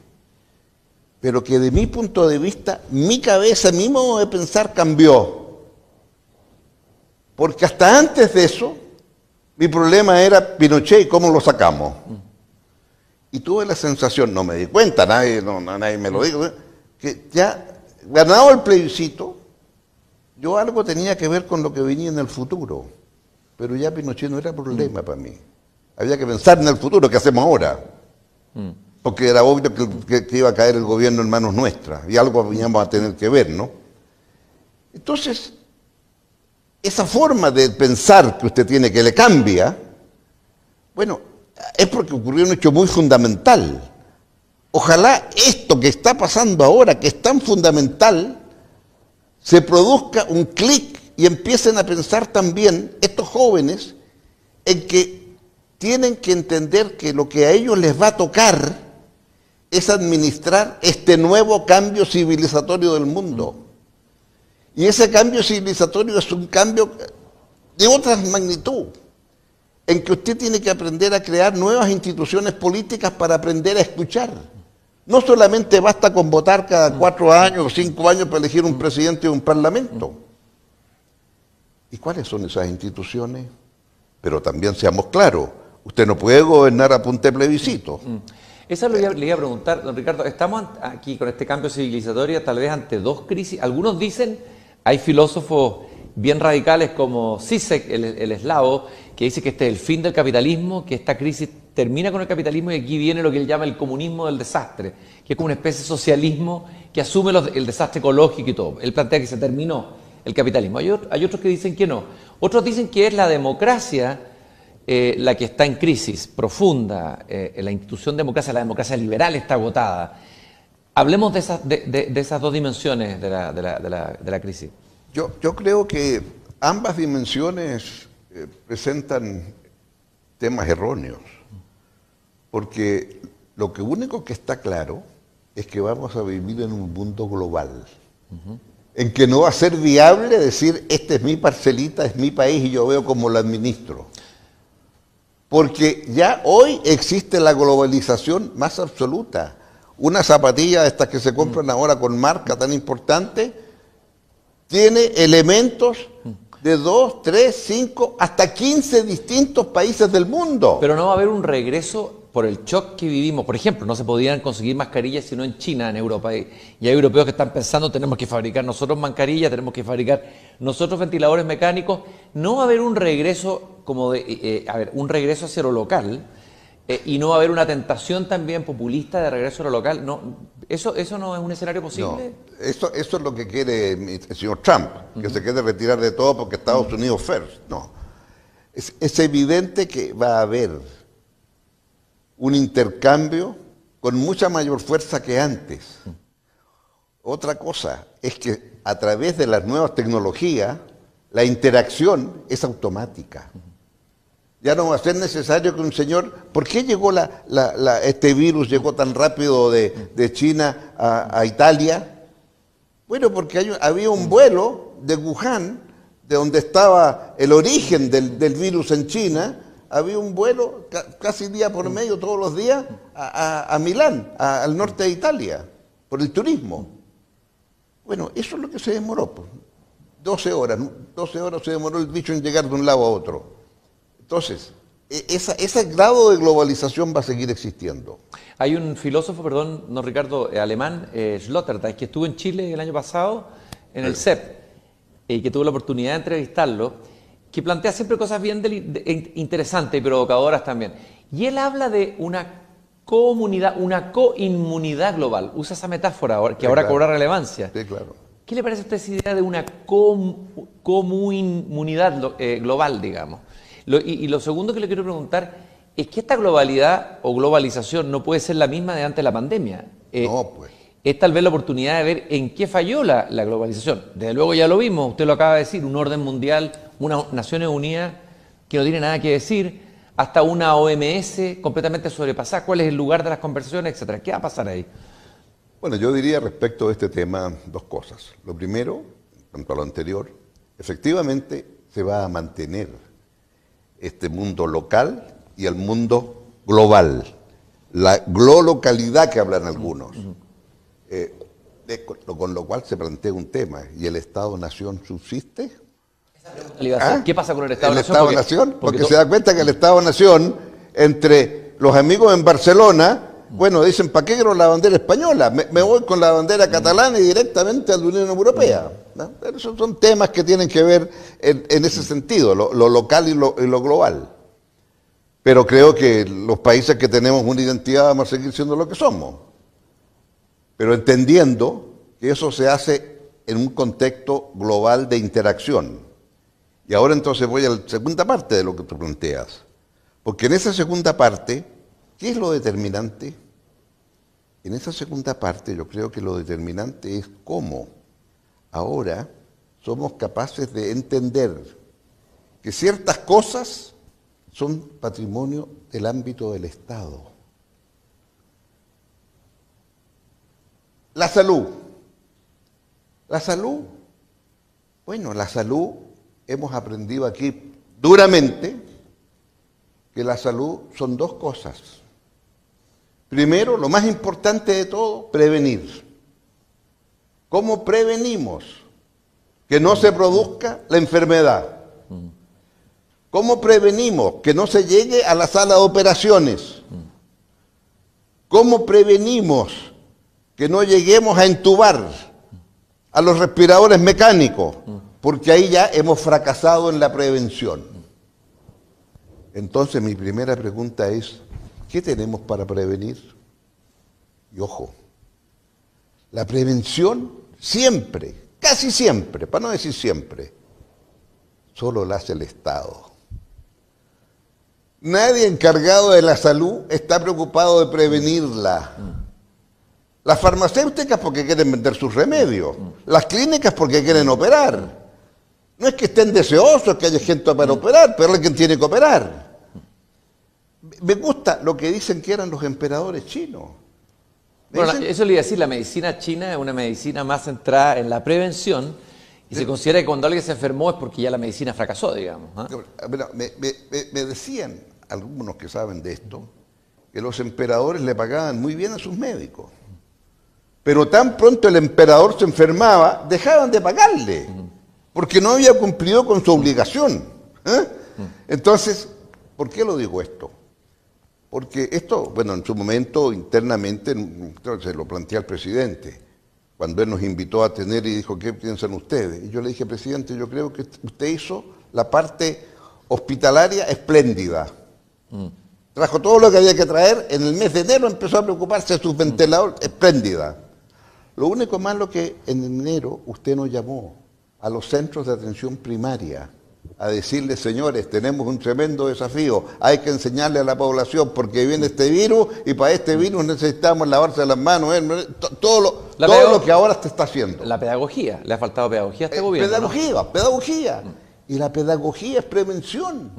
Speaker 2: pero que de mi punto de vista, mi cabeza, mi modo de pensar cambió. Porque hasta antes de eso, mi problema era Pinochet y cómo lo sacamos. Y tuve la sensación, no me di cuenta, nadie me lo dijo, que ya ganado el plebiscito, yo algo tenía que ver con lo que venía en el futuro, pero ya Pinochet no era problema para mí. Había que pensar en el futuro, ¿qué hacemos ahora? Porque era obvio que iba a caer el gobierno en manos nuestras y algo íbamos a tener que ver, ¿no? Entonces, esa forma de pensar que usted tiene que le cambia, bueno, es porque ocurrió un hecho muy fundamental. Ojalá esto que está pasando ahora, que es tan fundamental, se produzca un clic y empiecen a pensar también estos jóvenes en que tienen que entender que lo que a ellos les va a tocar es administrar este nuevo cambio civilizatorio del mundo. Y ese cambio civilizatorio es un cambio de otra magnitud, en que usted tiene que aprender a crear nuevas instituciones políticas para aprender a escuchar. No solamente basta con votar cada 4 años o 5 años para elegir un presidente de un parlamento. ¿Y cuáles son esas instituciones? Pero también seamos claros, usted no puede gobernar a punta de plebiscito.
Speaker 1: Eso le iba a preguntar, don Ricardo, estamos aquí con este cambio civilizatorio tal vez ante dos crisis. Algunos dicen, hay filósofos bien radicales como Zizek, el eslavo, que dice que este es el fin del capitalismo, que esta crisis termina con el capitalismo y aquí viene lo que él llama el comunismo del desastre, que es como una especie de socialismo que asume el desastre ecológico y todo. Él plantea que se terminó el capitalismo. Hay otros que dicen que no. Otros dicen que es la democracia la que está en crisis profunda, la institución democracia, la democracia liberal está agotada. Hablemos de esas dos dimensiones de la crisis.
Speaker 2: Yo creo que ambas dimensiones presentan temas erróneos, porque lo único que está claro es que vamos a vivir en un mundo global, en que no va a ser viable decir, esta es mi parcelita, es mi país y yo veo cómo lo administro. Porque ya hoy existe la globalización más absoluta. Una zapatilla de estas que se compran ahora con marca tan importante, tiene elementos de 2, 3, 5, hasta 15 distintos países del mundo.
Speaker 1: Pero no va a haber un regreso por el shock que vivimos. Por ejemplo, no se podían conseguir mascarillas sino en China, en Europa. Y hay europeos que están pensando, tenemos que fabricar nosotros mascarillas, tenemos que fabricar nosotros ventiladores mecánicos. No va a haber un regreso un regreso hacia lo local. Y no va a haber una tentación también populista de regreso a lo local. No, ¿eso no es un escenario posible?
Speaker 2: No, eso es lo que quiere el señor Trump, que se quiere retirar de todo porque Estados Unidos first. No. Es evidente que va a haber un intercambio con mucha mayor fuerza que antes. Otra cosa es que a través de las nuevas tecnologías, la interacción es automática. Ya no va a ser necesario que un señor... ¿Por qué llegó este virus llegó tan rápido de China a Italia? Bueno, porque había un vuelo de Wuhan, de donde estaba el origen del virus en China, había un vuelo casi día por medio, todos los días, a Milán, al norte de Italia, por el turismo. Bueno, eso es lo que se demoró. 12 horas se demoró el bicho en llegar de un lado a otro. Entonces, ese grado de globalización va a seguir existiendo.
Speaker 1: Hay un filósofo, perdón, no Ricardo, alemán, Sloterdijk, que estuvo en Chile el año pasado, en el CEP, y que tuve la oportunidad de entrevistarlo, que plantea siempre cosas bien interesantes y provocadoras también. Y él habla de una comunidad, una coinmunidad global. Usa esa metáfora que ahora cobra relevancia.
Speaker 2: Sí, claro.
Speaker 1: ¿Qué le parece a usted esa idea de una comunidad global, digamos? Y lo segundo que le quiero preguntar es que esta globalidad o globalización no puede ser la misma de antes de la pandemia.
Speaker 2: No, pues.
Speaker 1: Es tal vez la oportunidad de ver en qué falló la globalización. Desde luego ya lo vimos, usted lo acaba de decir, un orden mundial, una Naciones Unidas que no tiene nada que decir, hasta una OMS completamente sobrepasada. ¿Cuál es el lugar de las conversaciones, etcétera? ¿Qué va a pasar ahí?
Speaker 2: Bueno, yo diría respecto de este tema dos cosas. Lo primero, en cuanto a lo anterior, efectivamente se va a mantener este mundo local y el mundo global. La glolocalidad que hablan algunos. Con lo cual se plantea un tema. ¿Y el Estado-Nación subsiste?
Speaker 1: ¿Qué pasa con el Estado-Nación?
Speaker 2: El Estado-Nación, porque se da cuenta que el Estado-Nación, entre los amigos en Barcelona, bueno, dicen, ¿para qué quiero la bandera española? Me voy con la bandera catalana y directamente a la Unión Europea. ¿No? Pero esos son temas que tienen que ver en ese sentido, lo local y lo global. Pero creo que los países que tenemos una identidad vamos a seguir siendo lo que somos. Pero entendiendo que eso se hace en un contexto global de interacción. Y ahora entonces voy a la segunda parte de lo que tú planteas. Porque en esa segunda parte, ¿qué es lo determinante? En esa segunda parte yo creo que lo determinante es cómo ahora somos capaces de entender que ciertas cosas son patrimonio del ámbito del Estado. La salud. La salud Bueno, la salud, hemos aprendido aquí duramente que la salud son dos cosas. Primero, lo más importante de todo, prevenir. ¿Cómo prevenimos que no se produzca la enfermedad? ¿Cómo prevenimos que no se llegue a la sala de operaciones? ¿Cómo prevenimos que no lleguemos a entubar a los respiradores mecánicos? Porque ahí ya hemos fracasado en la prevención. Entonces mi primera pregunta es, ¿qué tenemos para prevenir? Y ojo, la prevención siempre, casi siempre, para no decir siempre, solo la hace el Estado. Nadie encargado de la salud está preocupado de prevenirla. Las farmacéuticas porque quieren vender sus remedios, las clínicas porque quieren operar. No es que estén deseosos que haya gente para operar, pero es quien tiene que operar. Me gusta lo que dicen que eran los emperadores chinos.
Speaker 1: Bueno, eso le iba a decir, la medicina china es una medicina más centrada en la prevención y se considera que cuando alguien se enfermó es porque ya la medicina fracasó, digamos.
Speaker 2: Bueno, me decían algunos que saben de esto, que los emperadores le pagaban muy bien a sus médicos. Pero tan pronto el emperador se enfermaba, dejaban de pagarle, porque no había cumplido con su obligación. Entonces, ¿por qué lo digo esto? Porque esto, bueno, en su momento, internamente, se lo planteé al presidente, cuando él nos invitó a tener y dijo, ¿qué piensan ustedes? Y yo le dije, presidente, yo creo que usted hizo la parte hospitalaria espléndida. Trajo todo lo que había que traer, en el mes de enero empezó a preocuparse de sus ventiladores, espléndida. Lo único malo que en enero usted nos llamó a los centros de atención primaria a decirles, señores, tenemos un tremendo desafío, hay que enseñarle a la población porque viene este virus y para este virus necesitamos lavarse las manos, todo lo que ahora se está haciendo.
Speaker 1: La pedagogía, le ha faltado pedagogía a este gobierno.
Speaker 2: Pedagogía. Y la pedagogía es prevención.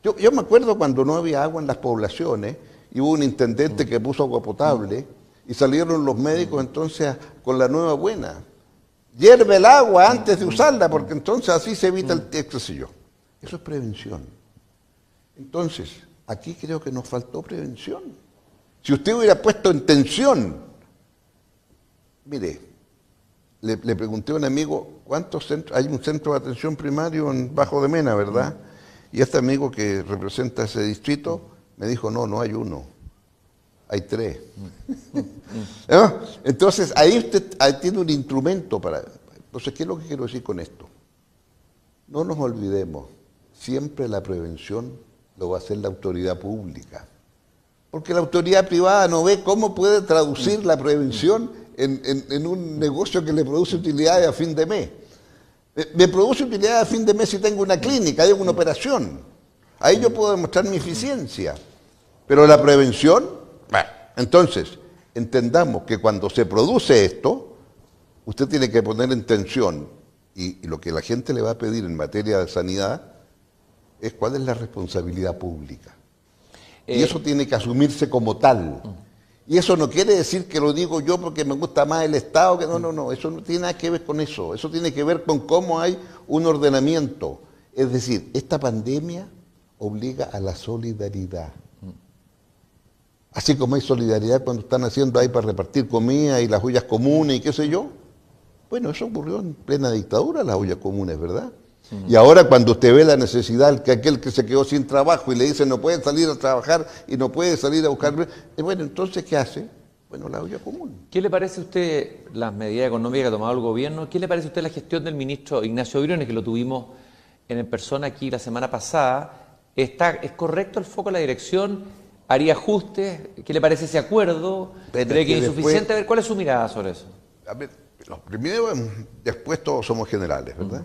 Speaker 2: Yo me acuerdo cuando no había agua en las poblaciones y hubo un intendente que puso agua potable y salieron los médicos entonces con la nueva buena. Hierve el agua antes de usarla, porque entonces así se evita el exceso. Eso es prevención. Entonces, aquí creo que nos faltó prevención. Si usted hubiera puesto en tensión, mire, le pregunté a un amigo, ¿cuántos centros? Hay un centro de atención primario en Bajo de Mena, ¿verdad? Y este amigo que representa ese distrito me dijo, no hay uno, hay 3. ¿No? Entonces, ahí usted tiene un instrumento para... Entonces, ¿qué es lo que quiero decir con esto? No nos olvidemos, siempre la prevención lo va a hacer la autoridad pública. Porque la autoridad privada no ve cómo puede traducir la prevención en un negocio que le produce utilidades a fin de mes. Me produce utilidades a fin de mes si tengo una clínica, hay una operación. Ahí yo puedo demostrar mi eficiencia. Pero la prevención, entonces, entendamos que cuando se produce esto, usted tiene que poner en tensión, y lo que la gente le va a pedir en materia de sanidad es cuál es la responsabilidad pública. Y eso tiene que asumirse como tal. Y eso no quiere decir que lo digo yo porque me gusta más el Estado, que no, eso no tiene nada que ver con eso. Eso tiene que ver con cómo hay un ordenamiento. Es decir, esta pandemia obliga a la solidaridad. Así como hay solidaridad cuando están haciendo ahí para repartir comida y las ollas comunes y qué sé yo. Bueno, eso ocurrió en plena dictadura, las ollas comunes, ¿verdad? Y ahora cuando usted ve la necesidad, que aquel que se quedó sin trabajo y le dice no puede salir a trabajar y no puede salir a buscar... Bueno, entonces, ¿qué hace? Bueno, la olla común.
Speaker 1: ¿Qué le parece a usted las medidas económicas que ha tomado el gobierno? ¿Qué le parece a usted la gestión del ministro Ignacio Briones, que lo tuvimos en persona aquí la semana pasada? ¿Es correcto el foco, la dirección? ¿Haría ajustes? ¿Qué le parece ese acuerdo? ¿Cree que es insuficiente? A ver, ¿cuál es su mirada sobre eso?
Speaker 2: A ver, primero, después todos somos generales, ¿verdad?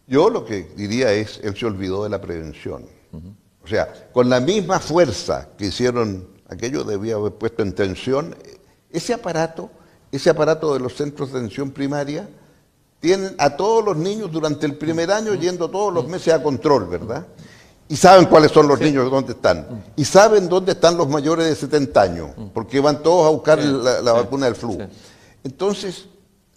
Speaker 2: Yo lo que diría es, él se olvidó de la prevención. O sea, con la misma fuerza que hicieron aquello, debía haber puesto en tensión. Ese aparato de los centros de atención primaria, tienen a todos los niños durante el primer año yendo todos los meses a control, ¿verdad? Y saben cuáles son los niños, dónde están. Y saben dónde están los mayores de 70 años, porque van todos a buscar la vacuna del flu. Entonces,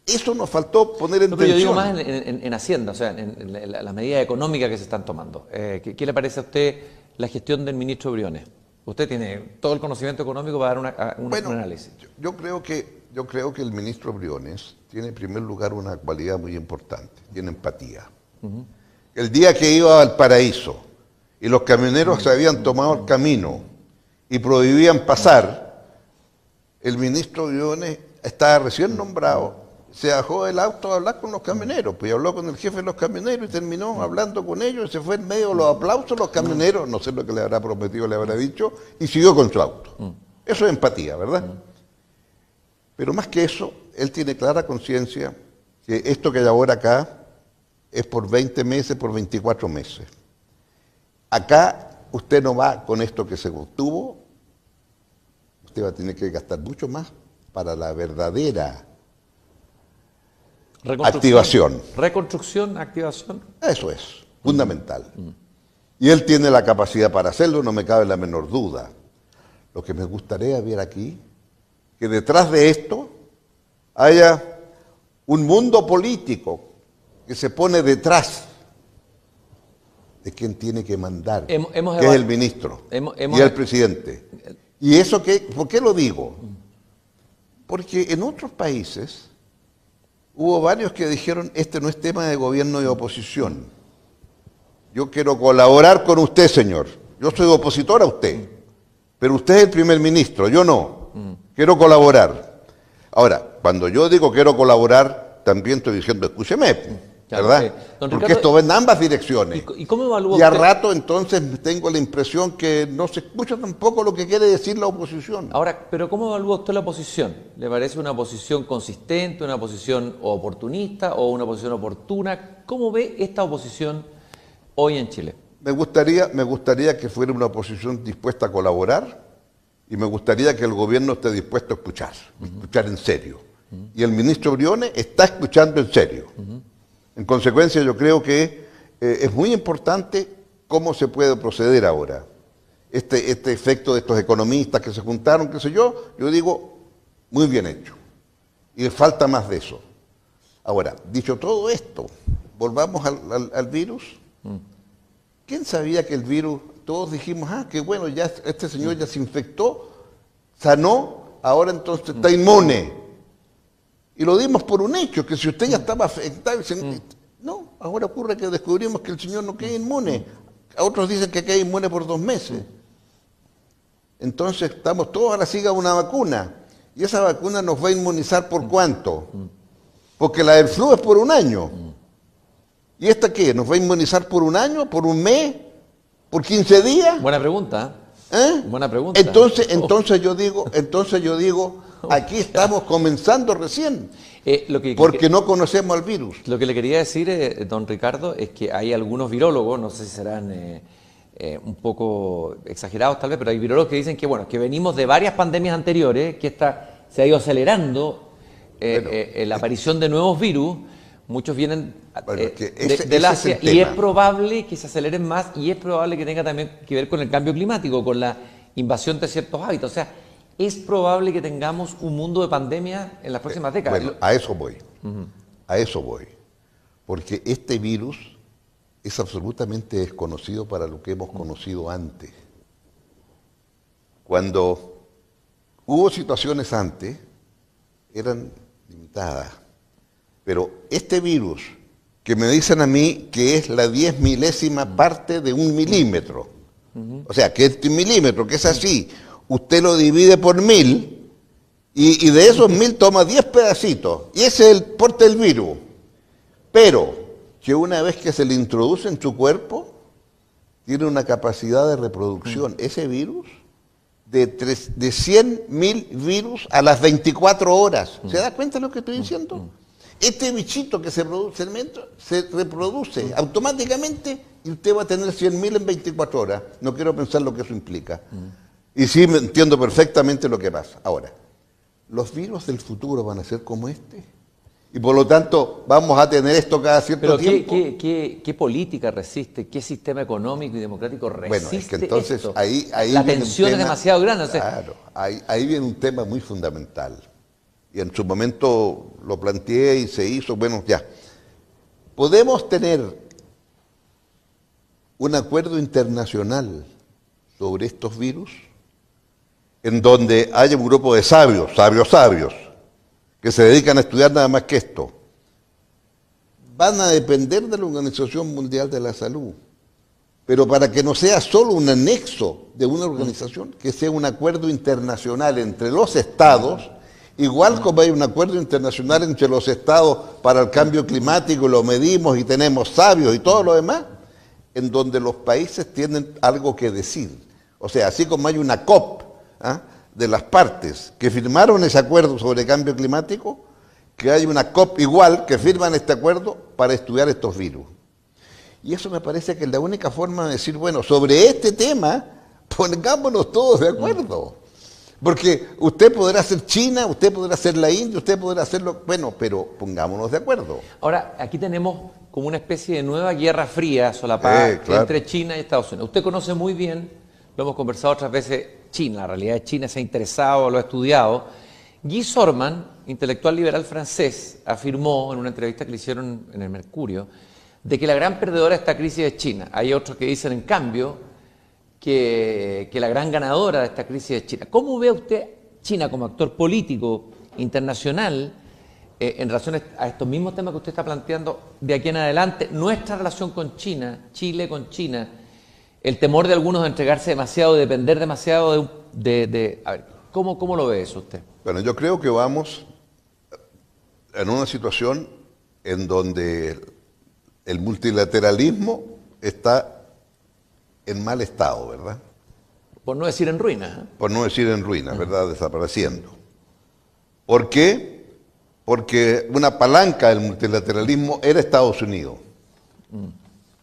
Speaker 2: Eso nos faltó poner en
Speaker 1: No, pero yo digo
Speaker 2: tensión.
Speaker 1: más en Hacienda, o sea, en las medidas económicas que se están tomando. ¿Qué le parece a usted la gestión del ministro Briones? Usted tiene todo el conocimiento económico para dar un
Speaker 2: Bueno,
Speaker 1: análisis.
Speaker 2: yo creo que el ministro Briones tiene en primer lugar una cualidad muy importante, tiene empatía. El día que iba al paraíso y los camioneros se habían tomado el camino y prohibían pasar, el ministro Briones estaba recién nombrado, se bajó del auto a hablar con los camioneros, pues y habló con el jefe de los camioneros y terminó hablando con ellos y se fue en medio de los aplausos de los camioneros, no sé lo que le habrá prometido, le habrá dicho, y siguió con su auto. Eso es empatía, ¿verdad? Pero más que eso, él tiene clara conciencia que esto que hay ahora acá es por 20 meses, por 24 meses. Acá usted no va con esto que se obtuvo, usted va a tener que gastar mucho más para la verdadera activación.
Speaker 1: Reconstrucción, activación.
Speaker 2: Eso es, fundamental. Y él tiene la capacidad para hacerlo, no me cabe la menor duda. Lo que me gustaría ver aquí, que detrás de esto haya un mundo político que se pone detrás de quien tiene que mandar, que es el ministro y el presidente. ¿Y eso qué? ¿Por qué lo digo? Porque en otros países hubo varios que dijeron, este no es tema de gobierno y oposición. Yo quiero colaborar con usted, señor. Yo soy opositor a usted, pero usted es el primer ministro, yo no. Quiero colaborar. Ahora, cuando yo digo quiero colaborar, también estoy diciendo, escúcheme, ¿verdad? Porque
Speaker 1: Ricardo,
Speaker 2: esto va en ambas direcciones.
Speaker 1: ¿Y cómo evalúa
Speaker 2: Y a
Speaker 1: usted?
Speaker 2: rato entonces tengo la impresión que no se escucha tampoco lo que quiere decir la oposición.
Speaker 1: Ahora, pero ¿cómo evalúa usted la oposición? ¿Le parece una posición consistente, una posición oportunista o una posición oportuna? ¿Cómo ve esta oposición hoy en Chile?
Speaker 2: Me gustaría que fuera una oposición dispuesta a colaborar y me gustaría que el gobierno esté dispuesto a escuchar en serio. Y el ministro Briones está escuchando en serio. En consecuencia, yo creo que es muy importante cómo se puede proceder ahora. Este efecto de estos economistas que se juntaron, qué sé yo digo, muy bien hecho. Y falta más de eso. Ahora, dicho todo esto, volvamos al virus. ¿Quién sabía que el virus, todos dijimos, qué bueno, ya este señor ya se infectó, sanó, ahora entonces está inmune? Y lo dimos por un hecho, que si usted ya estaba afectado, no, ahora ocurre que descubrimos que el señor no queda inmune. A otros dicen que queda inmune por 2 meses. Entonces estamos todos a la siga de una vacuna. ¿Y esa vacuna nos va a inmunizar por cuánto? Porque la del flu es por 1 año. ¿Y esta qué? ¿Nos va a inmunizar por 1 año? ¿Por 1 mes? ¿Por 15 días?
Speaker 1: Buena pregunta. Buena pregunta.
Speaker 2: Entonces yo digo, aquí estamos comenzando recién, porque no conocemos al virus.
Speaker 1: Lo que le quería decir, don Ricardo, es que hay algunos virólogos, no sé si serán un poco exagerados tal vez, pero hay virólogos que dicen que bueno, que venimos de varias pandemias anteriores, que se ha ido acelerando la aparición de nuevos virus. Muchos vienen del Asia y es probable que se aceleren más y es probable que tenga también que ver con el cambio climático, con la invasión de ciertos hábitos. O sea, es probable que tengamos un mundo de pandemia en las próximas décadas.
Speaker 2: Bueno, a eso voy. A eso voy. Porque este virus es absolutamente desconocido para lo que hemos conocido antes. Cuando hubo situaciones antes, eran limitadas. Pero este virus, que me dicen a mí que es la 10 milésima parte de 1 milímetro, o sea, que este milímetro, que es así, usted lo divide por 1000 y de esos 1000 toma 10 pedacitos, y ese es el porte del virus. Pero que una vez que se le introduce en su cuerpo, tiene una capacidad de reproducción, ese virus, de 100.000 virus a las 24 horas. ¿Se da cuenta de lo que estoy diciendo? Este bichito que se reproduce automáticamente y usted va a tener 100.000 en 24 horas. No quiero pensar lo que eso implica. Y sí, me entiendo perfectamente lo que pasa. Ahora, los virus del futuro van a ser como este. Y por lo tanto, vamos a tener esto cada cierto tiempo.
Speaker 1: Pero ¿qué política resiste? ¿Qué sistema económico y democrático resiste?
Speaker 2: Bueno, es que entonces
Speaker 1: esto?
Speaker 2: ahí
Speaker 1: la tensión es demasiado grande.
Speaker 2: Claro, ahí viene un tema muy fundamental. y en su momento lo planteé y se hizo, bueno, ya. Podemos tener un acuerdo internacional sobre estos virus en donde haya un grupo de sabios, que se dedican a estudiar nada más que esto. Van a depender de la Organización Mundial de la Salud, pero para que no sea solo un anexo de una organización, que sea un acuerdo internacional entre los estados, igual como hay un acuerdo internacional entre los estados para el cambio climático, lo medimos y tenemos sabios y todo lo demás, en donde los países tienen algo que decir. O sea, así como hay una COP de las partes que firmaron ese acuerdo sobre cambio climático, que hay una COP igual que firman este acuerdo para estudiar estos virus. Y eso me parece que es la única forma de decir, bueno, sobre este tema, pongámonos todos de acuerdo. Porque usted podrá ser China, usted podrá ser la India, usted podrá hacerlo, bueno, pero pongámonos de acuerdo.
Speaker 1: Ahora, aquí tenemos como una especie de nueva guerra fría solapada
Speaker 2: claro,
Speaker 1: entre China y Estados Unidos. Usted conoce muy bien, lo hemos conversado otras veces, China, la realidad de China, se ha interesado, lo ha estudiado. Guy Sorman, intelectual liberal francés, afirmó en una entrevista que le hicieron en el Mercurio, de que la gran perdedora de esta crisis es China. Hay otros que dicen, en cambio, que la gran ganadora de esta crisis es China. ¿Cómo ve usted China como actor político internacional en relación a estos mismos temas que usted está planteando de aquí en adelante? Nuestra relación con China, Chile con China, el temor de algunos de entregarse demasiado, de depender demasiado a ver, ¿cómo lo ve eso usted?
Speaker 2: Bueno, yo creo que vamos en una situación en donde el multilateralismo está en mal estado, ¿verdad?
Speaker 1: Por no decir en ruinas.
Speaker 2: Por no decir en ruinas, ¿verdad? Desapareciendo. ¿Por qué? Porque una palanca del multilateralismo era Estados Unidos.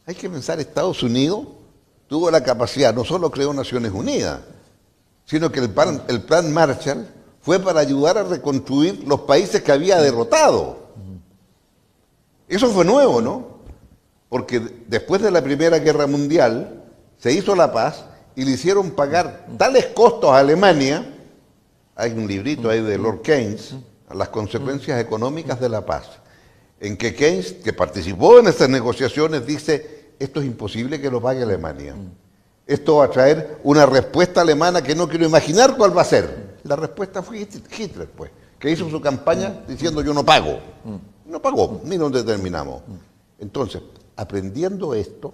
Speaker 2: Hay que pensar, Estados Unidos tuvo la capacidad, no solo creó Naciones Unidas, sino que el plan Marshall fue para ayudar a reconstruir los países que había derrotado. Eso fue nuevo, ¿no? Porque después de la Primera Guerra Mundial se hizo la paz y le hicieron pagar tales costos a Alemania, hay un librito ahí de Lord Keynes, las consecuencias económicas de la paz, en que Keynes, que participó en estas negociaciones, dice, esto es imposible que lo pague Alemania. Esto va a traer una respuesta alemana que no quiero imaginar cuál va a ser. La respuesta fue Hitler, pues, que hizo su campaña diciendo yo no pago. No pagó, mira dónde terminamos. Entonces, aprendiendo esto,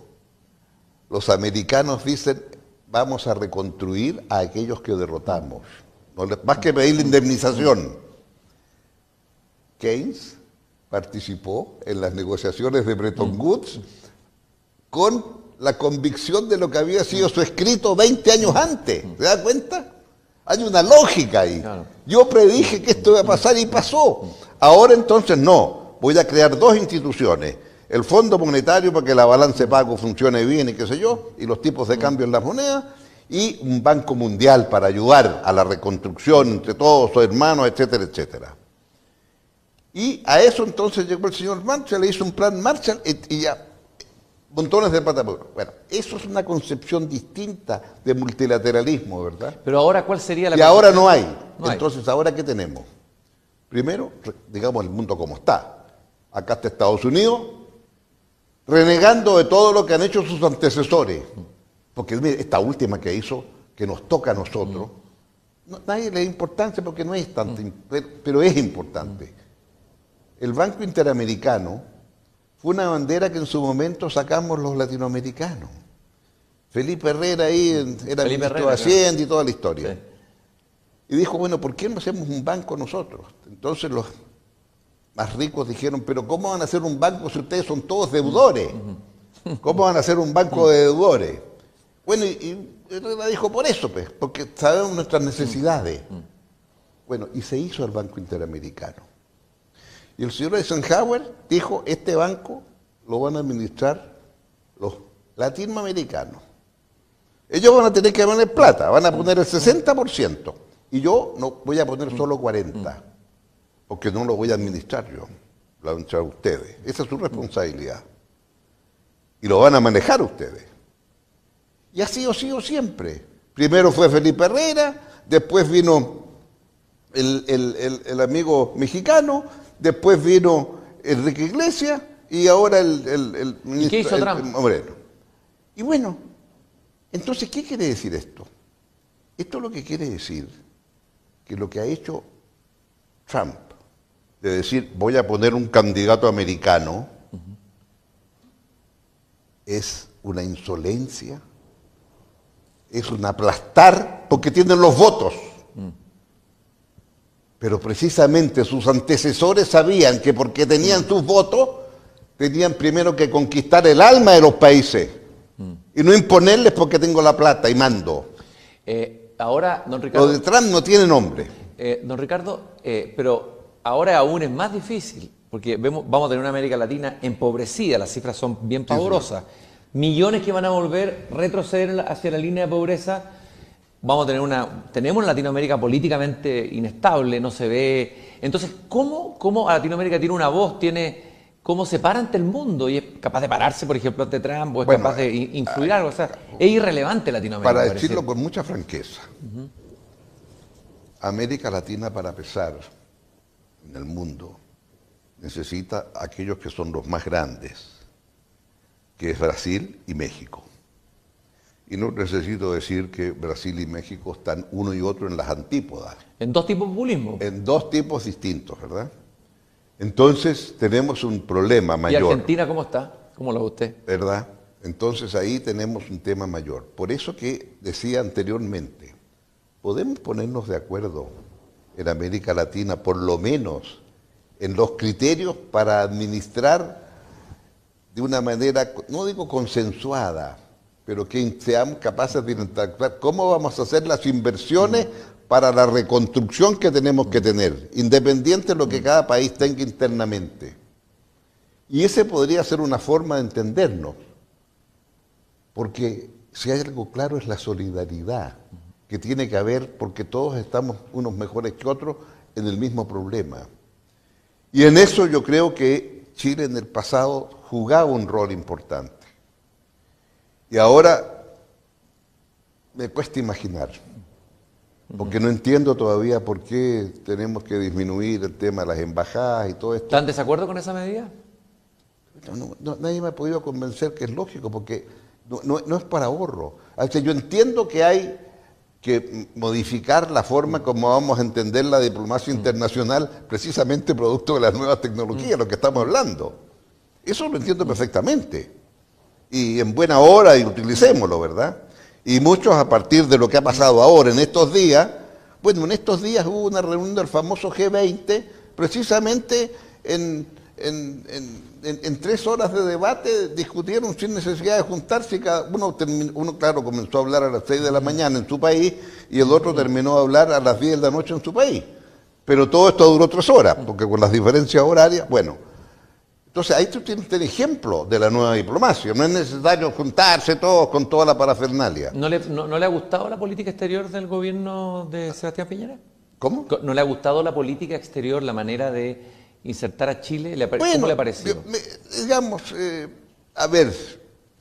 Speaker 2: los americanos dicen vamos a reconstruir a aquellos que derrotamos. Más que pedir la indemnización. Keynes participó en las negociaciones de Bretton Woods con la convicción de lo que había sido su escrito 20 años antes. ¿Se da cuenta? Hay una lógica ahí. Claro. Yo predije que esto iba a pasar y pasó. Ahora entonces no. Voy a crear dos instituciones. El Fondo Monetario para que la balanza de pago funcione bien y qué sé yo, y los tipos de cambio en las monedas, y un Banco Mundial para ayudar a la reconstrucción entre todos sus hermanos, etcétera, etcétera. Y a eso entonces llegó el señor Marshall, le hizo un plan Marshall y ya montones de plata. Bueno, eso es una concepción distinta de multilateralismo, ¿verdad?
Speaker 1: Pero ahora, ¿cuál sería la
Speaker 2: Y ahora no hay. Entonces, ¿ahora qué tenemos? Primero, digamos el mundo como está. Acá está Estados Unidos, renegando de todo lo que han hecho sus antecesores. Porque mire, esta última que hizo, que nos toca a nosotros, nadie le da importancia porque no es tanto, pero es importante. El Banco Interamericano fue una bandera que en su momento sacamos los latinoamericanos. Felipe Herrera ahí era ministro de Hacienda y toda la historia. Sí. Y dijo, bueno, ¿por qué no hacemos un banco nosotros? Entonces los más ricos dijeron, pero ¿cómo van a hacer un banco si ustedes son todos deudores? ¿Cómo van a hacer un banco de deudores? Bueno, y Herrera dijo, por eso, pues, porque sabemos nuestras necesidades. Bueno, y se hizo el Banco Interamericano. Y el señor Eisenhower dijo, este banco lo van a administrar los latinoamericanos. Ellos van a tener que poner plata, van a poner el 60%. Y yo no voy a poner solo 40%, porque no lo voy a administrar yo, lo van a administrar ustedes. Esa es su responsabilidad. Y lo van a manejar ustedes. Y así ha sido siempre. Primero fue Felipe Herrera, después vino el amigo mexicano, después vino Enrique Iglesias y ahora el ministro.
Speaker 1: ¿Y qué hizo Trump?
Speaker 2: Moreno. Y bueno, entonces, ¿qué quiere decir esto? Esto lo que quiere decir que lo que ha hecho Trump, de decir voy a poner un candidato americano, es una insolencia, es un aplastar, porque tienen los votos. Pero precisamente sus antecesores sabían que porque tenían sus votos, tenían primero que conquistar el alma de los países y no imponerles porque tengo la plata y mando.
Speaker 1: Ahora, don Ricardo...
Speaker 2: Lo de Trump no tiene nombre.
Speaker 1: Don Ricardo, pero ahora aún es más difícil, porque vamos a tener una América Latina empobrecida, las cifras son bien pavorosas. Sí. Millones que van a volver, retroceder hacia la línea de pobreza. Tenemos en Latinoamérica políticamente inestable, no se ve. Entonces, ¿cómo Latinoamérica tiene una voz, cómo se para ante el mundo y es capaz de pararse, por ejemplo, ante Trump, o es capaz de influir algo? O sea, es irrelevante Latinoamérica.
Speaker 2: Para decirlo con mucha franqueza, América Latina, para pesar en el mundo, necesita aquellos que son los más grandes, que es Brasil y México. Y no necesito decir que Brasil y México están uno y otro en las antípodas.
Speaker 1: En dos tipos de populismo.
Speaker 2: En dos tipos distintos, ¿verdad? Entonces tenemos un problema mayor.
Speaker 1: ¿Y Argentina cómo está? ¿Cómo lo ve usted?
Speaker 2: ¿Verdad? Entonces ahí tenemos un tema mayor. Por eso que decía anteriormente, podemos ponernos de acuerdo en América Latina, por lo menos en los criterios para administrar de una manera, no digo consensuada, pero que seamos capaces de interactuar. ¿Cómo vamos a hacer las inversiones para la reconstrucción que tenemos que tener, independiente de lo que cada país tenga internamente? Y ese podría ser una forma de entendernos, porque si hay algo claro es la solidaridad que tiene que haber, porque todos estamos unos mejores que otros en el mismo problema. Y en eso yo creo que Chile en el pasado jugaba un rol importante. Y ahora me cuesta imaginar, porque no entiendo todavía por qué tenemos que disminuir el tema de las embajadas y todo esto.
Speaker 1: ¿Están en desacuerdo con esa medida?
Speaker 2: Nadie me ha podido convencer que es lógico, porque no es para ahorro. O sea, yo entiendo que hay que modificar la forma como vamos a entender la diplomacia internacional, precisamente producto de las nuevas tecnologías, lo que estamos hablando. Eso lo entiendo perfectamente. Y en buena hora y utilicémoslo, ¿verdad? Y muchos a partir de lo que ha pasado ahora en estos días, bueno, en estos días hubo una reunión del famoso G20, precisamente en 3 horas de debate discutieron sin necesidad de juntarse, y cada uno, claro, comenzó a hablar a las 6 de la mañana en su país y el otro terminó a hablar a las 10 de la noche en su país. Pero todo esto duró 3 horas, porque con las diferencias horarias, bueno. Entonces ahí tú tienes el ejemplo de la nueva diplomacia. No es necesario juntarse todos con toda la parafernalia.
Speaker 1: ¿No le ha gustado la política exterior del gobierno de Sebastián Piñera?
Speaker 2: ¿Cómo?
Speaker 1: ¿No le ha gustado la política exterior, la manera de insertar a Chile? ¿Cómo le ha parecido?
Speaker 2: Digamos, a ver,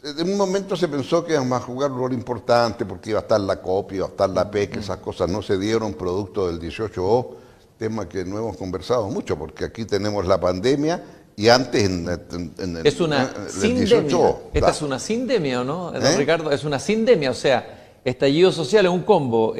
Speaker 2: en un momento se pensó que íbamos a jugar un rol importante porque iba a estar la COP, iba a estar la PEC, esas cosas no se dieron producto del 18O, tema que no hemos conversado mucho porque aquí tenemos la pandemia. Y antes
Speaker 1: es una sindemia. Esta es una sindemia, ¿o no, don Ricardo? Es una sindemia, o sea, estallido social es un combo,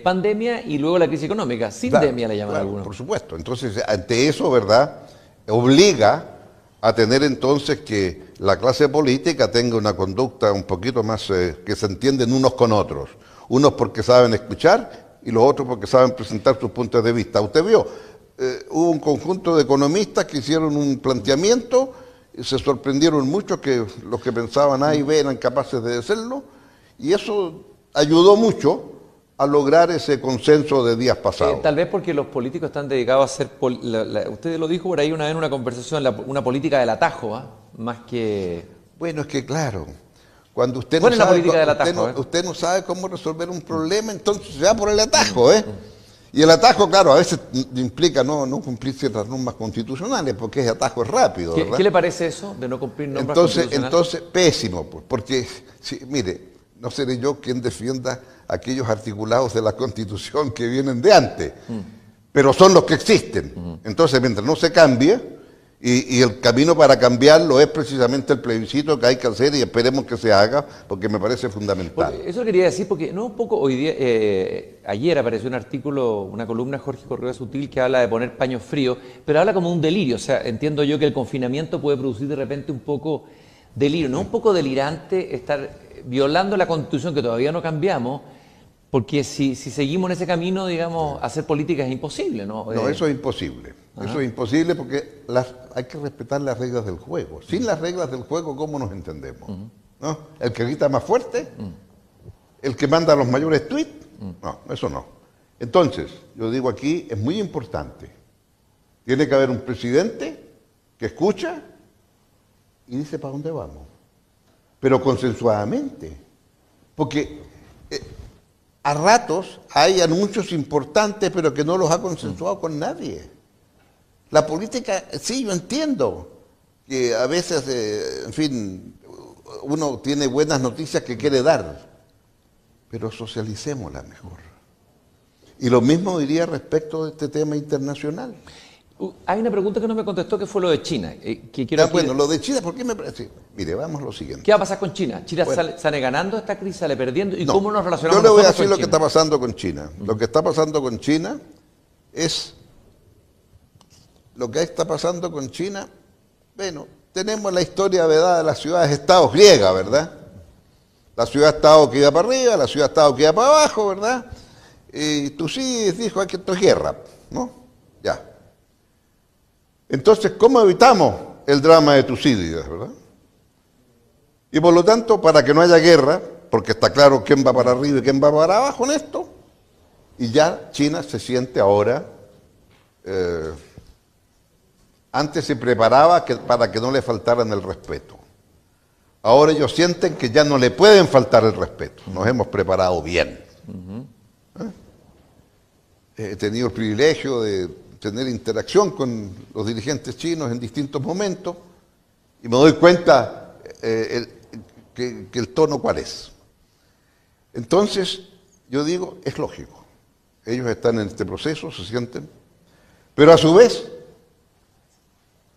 Speaker 1: pandemia y luego la crisis económica. Sindemia le llaman algunos.
Speaker 2: Por supuesto. Entonces, ante eso, ¿verdad? Obliga a tener entonces que la clase política tenga una conducta un poquito más que se entienden unos con otros. Unos porque saben escuchar y los otros porque saben presentar sus puntos de vista. Usted vio. Hubo un conjunto de economistas que hicieron un planteamiento, y se sorprendieron mucho que los que pensaban A y B eran capaces de hacerlo, y eso ayudó mucho a lograr ese consenso de días pasados.
Speaker 1: Tal vez porque los políticos están dedicados a hacer, usted lo dijo por ahí una vez en una conversación, una política del atajo, más que...
Speaker 2: Bueno, es que claro, cuando usted usted no sabe cómo resolver un problema, entonces se va por el atajo, Y el atajo, claro, a veces implica no cumplir ciertas normas constitucionales, porque ese atajo es rápido, ¿verdad?
Speaker 1: ¿Qué le parece eso de no cumplir normas constitucionales?
Speaker 2: Entonces, pésimo, porque, mire, no seré yo quien defienda aquellos articulados de la Constitución que vienen de antes, pero son los que existen. Entonces, mientras no se cambie, y el camino para cambiarlo es precisamente el plebiscito que hay que hacer y esperemos que se haga, porque me parece fundamental.
Speaker 1: Porque eso quería decir, porque no un poco hoy día, ayer apareció un artículo, una columna de Jorge Correa Sutil que habla de poner paños fríos, pero habla como un delirio. O sea, entiendo yo que el confinamiento puede producir de repente un poco delirio, ¿no? Un poco delirante estar violando la Constitución que todavía no cambiamos, porque si seguimos en ese camino, digamos, hacer política es imposible, ¿no?
Speaker 2: No, eso es imposible. Eso es imposible porque hay que respetar las reglas del juego. Sin las reglas del juego, ¿cómo nos entendemos? ¿No? El que grita más fuerte, el que manda los mayores tweets, no, eso no. Entonces, yo digo aquí, es muy importante. Tiene que haber un presidente que escucha y dice para dónde vamos. Pero consensuadamente. Porque a ratos hay anuncios importantes, pero que no los ha consensuado con nadie. La política, sí, yo entiendo que a veces, en fin, uno tiene buenas noticias que quiere dar, pero socialicémosla mejor. Y lo mismo diría respecto de este tema internacional.
Speaker 1: Hay una pregunta que no me contestó, que fue lo de China. Que quiero
Speaker 2: bueno, lo de China, ¿por qué me parece? Mire, vamos a lo siguiente.
Speaker 1: ¿Qué va a pasar con China? ¿China sale ganando esta crisis, sale perdiendo? ¿Y
Speaker 2: no,
Speaker 1: cómo nos relacionamos
Speaker 2: yo le voy a
Speaker 1: nosotros
Speaker 2: decir
Speaker 1: con
Speaker 2: lo
Speaker 1: China?
Speaker 2: que está pasando con China. Lo que está pasando con China es... Lo que está pasando con China, bueno, tenemos la historia, ¿verdad?, de las ciudades-estados griegas, ¿verdad? La ciudad-estado que iba para arriba, la ciudad-estado que iba para abajo, ¿verdad? Y Tucídides dijo que esto es guerra, ¿no? Ya. Entonces, ¿cómo evitamos el drama de Tucídides, verdad? Y por lo tanto, para que no haya guerra, porque está claro quién va para arriba y quién va para abajo en esto, y ya China se siente ahora... antes se preparaba para que no le faltaran el respeto. Ahora ellos sienten que ya no le pueden faltar el respeto. Nos hemos preparado bien. He tenido el privilegio de tener interacción con los dirigentes chinos en distintos momentos y me doy cuenta que el tono cuál es. Entonces, yo digo, es lógico. Ellos están en este proceso, se sienten, pero a su vez,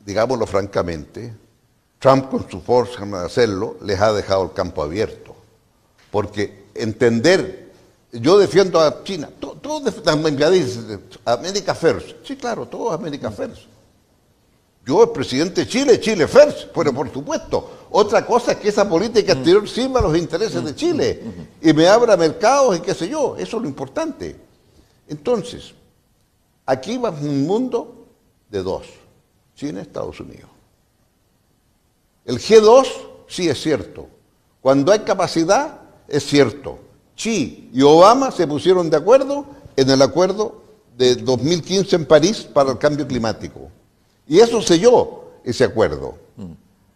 Speaker 2: digámoslo francamente, Trump con su forma de hacerlo les ha dejado el campo abierto. Porque entender, yo defiendo a China, todos dicen América First. Sí, claro, todos América First. Yo, el presidente de Chile, Chile First, pero por supuesto. Otra cosa es que esa política exterior sirva a los intereses de Chile y me abra mercados y qué sé yo, eso es lo importante. Entonces, aquí va un mundo de dos. China, Estados Unidos. El G2 sí es cierto. Cuando hay capacidad, es cierto. Xi y Obama se pusieron de acuerdo en el acuerdo de 2015 en París para el cambio climático. Y eso selló ese acuerdo.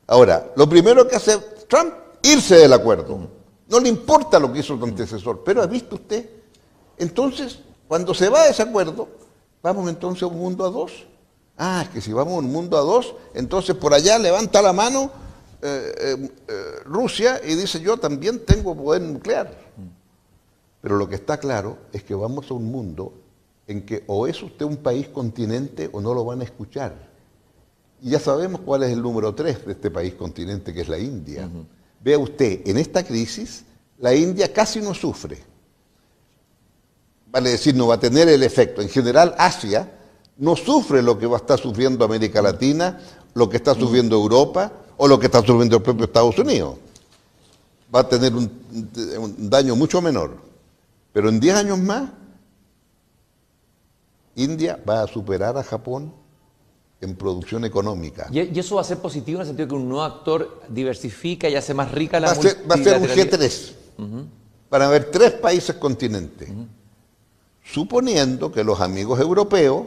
Speaker 2: Ahora, lo primero que hace Trump, irse del acuerdo. No le importa lo que hizo su antecesor. Pero ¿ha visto usted? Entonces, cuando se va de ese acuerdo, vamos entonces a un mundo a dos. Ah, es que si vamos a un mundo a dos, entonces por allá levanta la mano Rusia y dice yo también tengo poder nuclear. Pero lo que está claro es que vamos a un mundo en que o es usted un país continente o no lo van a escuchar. Y ya sabemos cuál es el número 3 de este país continente, que es la India. Vea usted, en esta crisis la India casi no sufre. Vale decir, no va a tener el efecto. En general, Asia no sufre lo que va a estar sufriendo América Latina, lo que está sufriendo Europa o lo que está sufriendo el propio Estados Unidos. Va a tener un daño mucho menor. Pero en 10 años más, India va a superar a Japón en producción económica.
Speaker 1: ¿Y eso va a ser positivo en el sentido que un nuevo actor diversifica y hace más rica la
Speaker 2: Va a ser un G3. Van a haber 3 países continentes. Suponiendo que los amigos europeos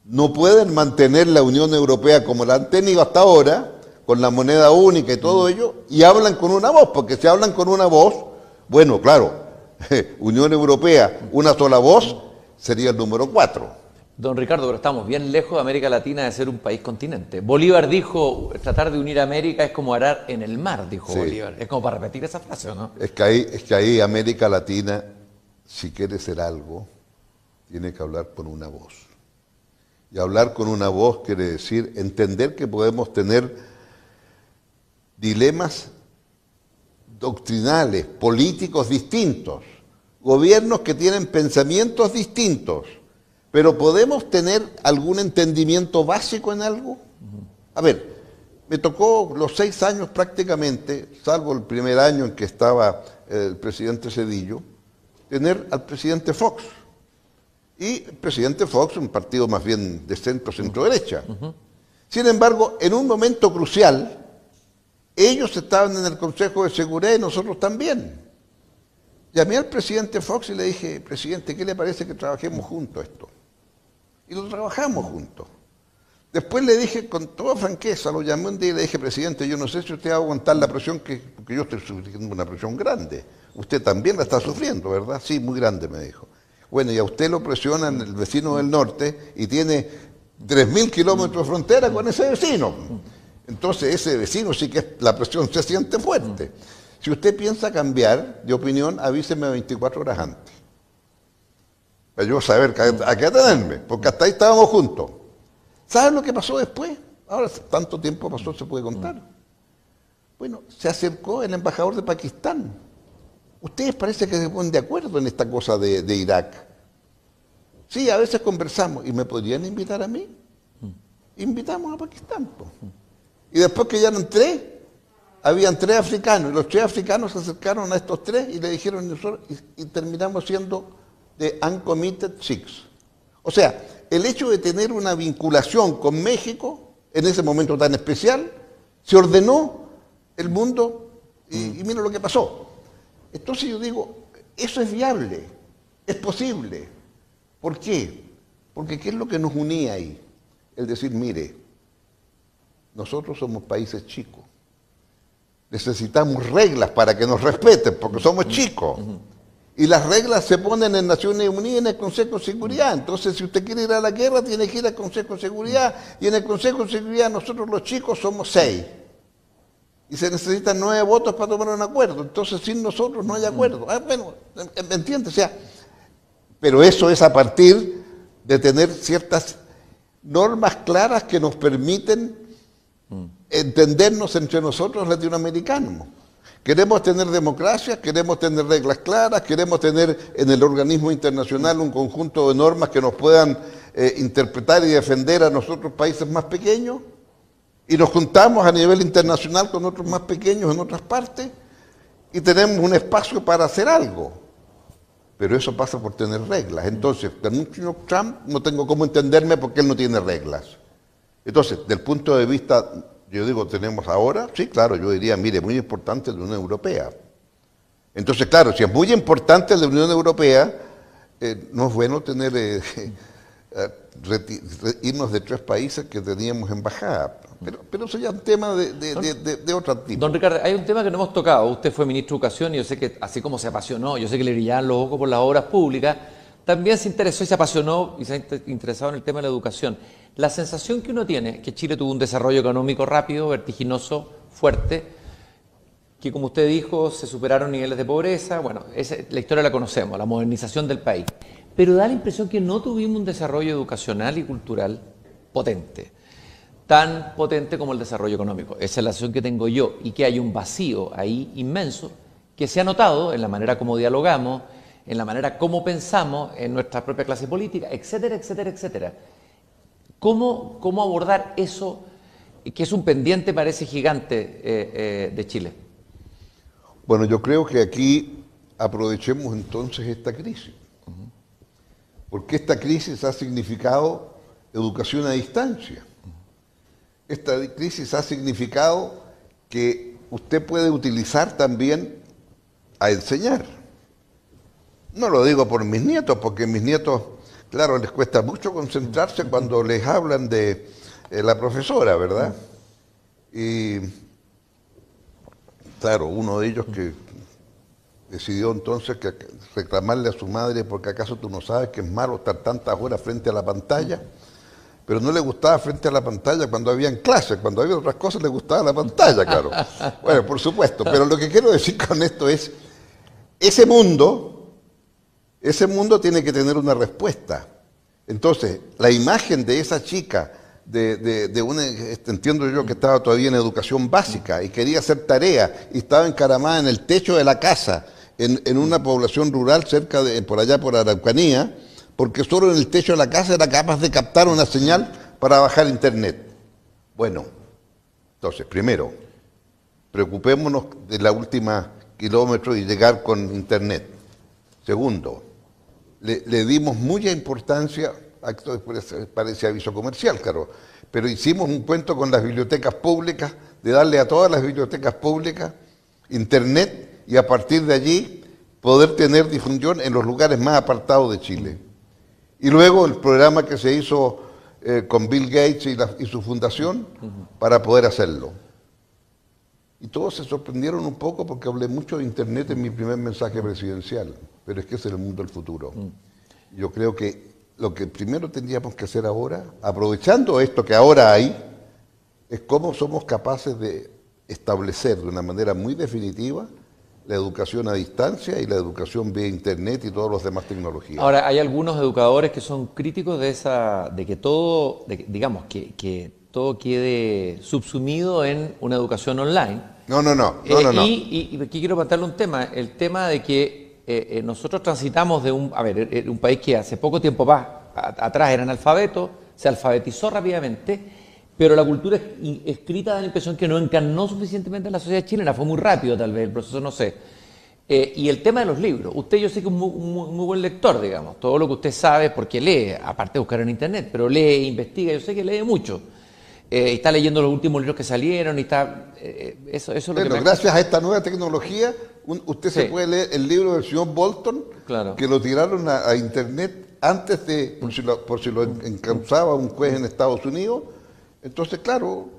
Speaker 2: no pueden mantener la Unión Europea como la han tenido hasta ahora, con la moneda única y todo ello, y hablan con una voz, porque si hablan con una voz, bueno, claro, Unión Europea, una sola voz, sería el número 4.
Speaker 1: Don Ricardo, pero estamos bien lejos de América Latina de ser un país continente. Bolívar dijo, tratar de unir a América es como arar en el mar, dijo
Speaker 2: Sí.
Speaker 1: Bolívar. Es como para repetir esa frase, ¿o no?
Speaker 2: Es que ahí América Latina, si quiere ser algo, tiene que hablar con una voz. Y hablar con una voz quiere decir entender que podemos tener dilemas doctrinales, políticos distintos, gobiernos que tienen pensamientos distintos, pero ¿podemos tener algún entendimiento básico en algo? A ver, me tocó los 6 años prácticamente, salvo el primer año en que estaba el presidente Zedillo, tener al presidente Fox. Y el presidente Fox, un partido más bien de centro-derecha. Sin embargo, en un momento crucial, ellos estaban en el Consejo de Seguridad y nosotros también. Llamé al presidente Fox y le dije, presidente, ¿qué le parece que trabajemos juntos esto? Y lo trabajamos juntos. Después le dije con toda franqueza, lo llamé un día y le dije, presidente, yo no sé si usted va a aguantar la presión, porque yo estoy sufriendo una presión grande. Usted también la está sufriendo, ¿verdad? Sí, muy grande, me dijo. Bueno, y a usted lo presionan el vecino del norte y tiene 3.000 kilómetros de frontera con ese vecino. Entonces ese vecino sí que la presión se siente fuerte. Si usted piensa cambiar de opinión, avíseme 24 horas antes. Para yo saber a qué atenerme, porque hasta ahí estábamos juntos. ¿Saben lo que pasó después? Ahora, tanto tiempo pasó, se puede contar. Bueno, se acercó el embajador de Pakistán. Ustedes parece que se ponen de acuerdo en esta cosa de Irak. Sí, a veces conversamos. ¿Y me podrían invitar a mí? Invitamos a Pakistán. Y después que ya no entré, habían 3 africanos. Y los 3 africanos se acercaron a estos 3 y le dijeron nosotros, y terminamos siendo de Uncommitted 6. O sea, el hecho de tener una vinculación con México, en ese momento tan especial, se ordenó el mundo y mira lo que pasó. Entonces yo digo, eso es viable, es posible. ¿Por qué? Porque ¿qué es lo que nos unía ahí? El decir, mire, nosotros somos países chicos. Necesitamos reglas para que nos respeten, porque somos chicos. Y las reglas se ponen en Naciones Unidas en el Consejo de Seguridad. Entonces, si usted quiere ir a la guerra, tiene que ir al Consejo de Seguridad. Y en el Consejo de Seguridad nosotros los chicos somos 6. Y se necesitan 9 votos para tomar un acuerdo. Entonces, sin nosotros no hay acuerdo. Bueno, ¿me entiende? O sea, pero eso es a partir de tener ciertas normas claras que nos permiten entendernos entre nosotros latinoamericanos. Queremos tener democracia, queremos tener reglas claras, queremos tener en el organismo internacional un conjunto de normas que nos puedan interpretar y defender a nosotros países más pequeños, y nos juntamos a nivel internacional con otros más pequeños en otras partes y tenemos un espacio para hacer algo. Pero eso pasa por tener reglas. Entonces, con un señor Trump no tengo cómo entenderme porque él no tiene reglas. Entonces, del punto de vista, yo digo, tenemos ahora, sí, claro, yo diría, mire, muy importante la Unión Europea. Entonces, claro, si es muy importante la Unión Europea, no es bueno tener irnos de 3 países que teníamos embajada. Pero eso ya es un tema de otro tipo.
Speaker 1: Don Ricardo, hay un tema que no hemos tocado. Usted fue ministro de Educación y yo sé que, así como se apasionó, yo sé que le brillaban los ojos por las obras públicas, también se interesó y se apasionó y se ha interesado en el tema de la educación. La sensación que uno tiene es que Chile tuvo un desarrollo económico rápido, vertiginoso, fuerte, que como usted dijo, se superaron niveles de pobreza. Bueno, la historia la conocemos, la modernización del país. Pero da la impresión que no tuvimos un desarrollo educacional y cultural potente. Tan potente como el desarrollo económico. Esa es la sensación que tengo yo, y que hay un vacío ahí inmenso que se ha notado en la manera como dialogamos, en la manera como pensamos, en nuestra propia clase política, etcétera, etcétera, etcétera. ¿Cómo abordar eso, que es un pendiente, parece gigante, de Chile?
Speaker 2: Bueno, yo creo que aquí aprovechemos entonces esta crisis, porque esta crisis ha significado educación a distancia. Esta crisis ha significado que usted puede utilizar también a enseñar. No lo digo por mis nietos, porque mis nietos, claro, les cuesta mucho concentrarse cuando les hablan de la profesora, ¿verdad? Y claro, uno de ellos que decidió entonces que reclamarle a su madre porque acaso tú no sabes que es malo estar tantas horas frente a la pantalla, pero no le gustaba frente a la pantalla cuando habían clases, cuando había otras cosas le gustaba la pantalla, claro. Bueno, por supuesto, pero lo que quiero decir con esto es, ese mundo tiene que tener una respuesta. Entonces, la imagen de esa chica, de una, entiendo yo que estaba todavía en educación básica y quería hacer tarea y estaba encaramada en el techo de la casa, en una población rural cerca de, por allá por Araucanía, porque solo en el techo de la casa era capaz de captar una señal para bajar internet. Bueno, entonces, primero, preocupémonos de la última kilómetro y llegar con internet. Segundo, le dimos mucha importancia, esto parece aviso comercial, claro, pero hicimos un cuento con las bibliotecas públicas, de darle a todas las bibliotecas públicas internet y a partir de allí poder tener difusión en los lugares más apartados de Chile. Y luego el programa que se hizo con Bill Gates y su fundación para poder hacerlo. Y todos se sorprendieron un poco porque hablé mucho de internet en mi primer mensaje presidencial, pero es que ese es el mundo del futuro. Yo creo que lo que primero tendríamos que hacer ahora, aprovechando esto que ahora hay, es cómo somos capaces de establecer de una manera muy definitiva la educación a distancia y la educación vía internet y todas las demás tecnologías.
Speaker 1: Ahora, hay algunos educadores que son críticos de que todo, digamos, que todo quede subsumido en una educación online.
Speaker 2: No.
Speaker 1: Y aquí quiero plantearle un tema, el tema de que nosotros transitamos de un país que hace poco tiempo atrás era analfabeto, se alfabetizó rápidamente, pero la cultura escrita da la impresión que no encarnó suficientemente en la sociedad chilena, fue muy rápido tal vez el proceso, no sé. Y el tema de los libros, usted yo sé que es un muy buen lector, digamos, todo lo que usted sabe porque lee, aparte de buscar en internet, pero lee, investiga, yo sé que lee mucho. Está leyendo los últimos libros que salieron y está... eso es lo que
Speaker 2: gracias a esta nueva tecnología, usted se puede leer el libro del señor Bolton, claro, que lo tiraron a internet antes de, por si lo encauzaba un juez en Estados Unidos. Entonces, claro,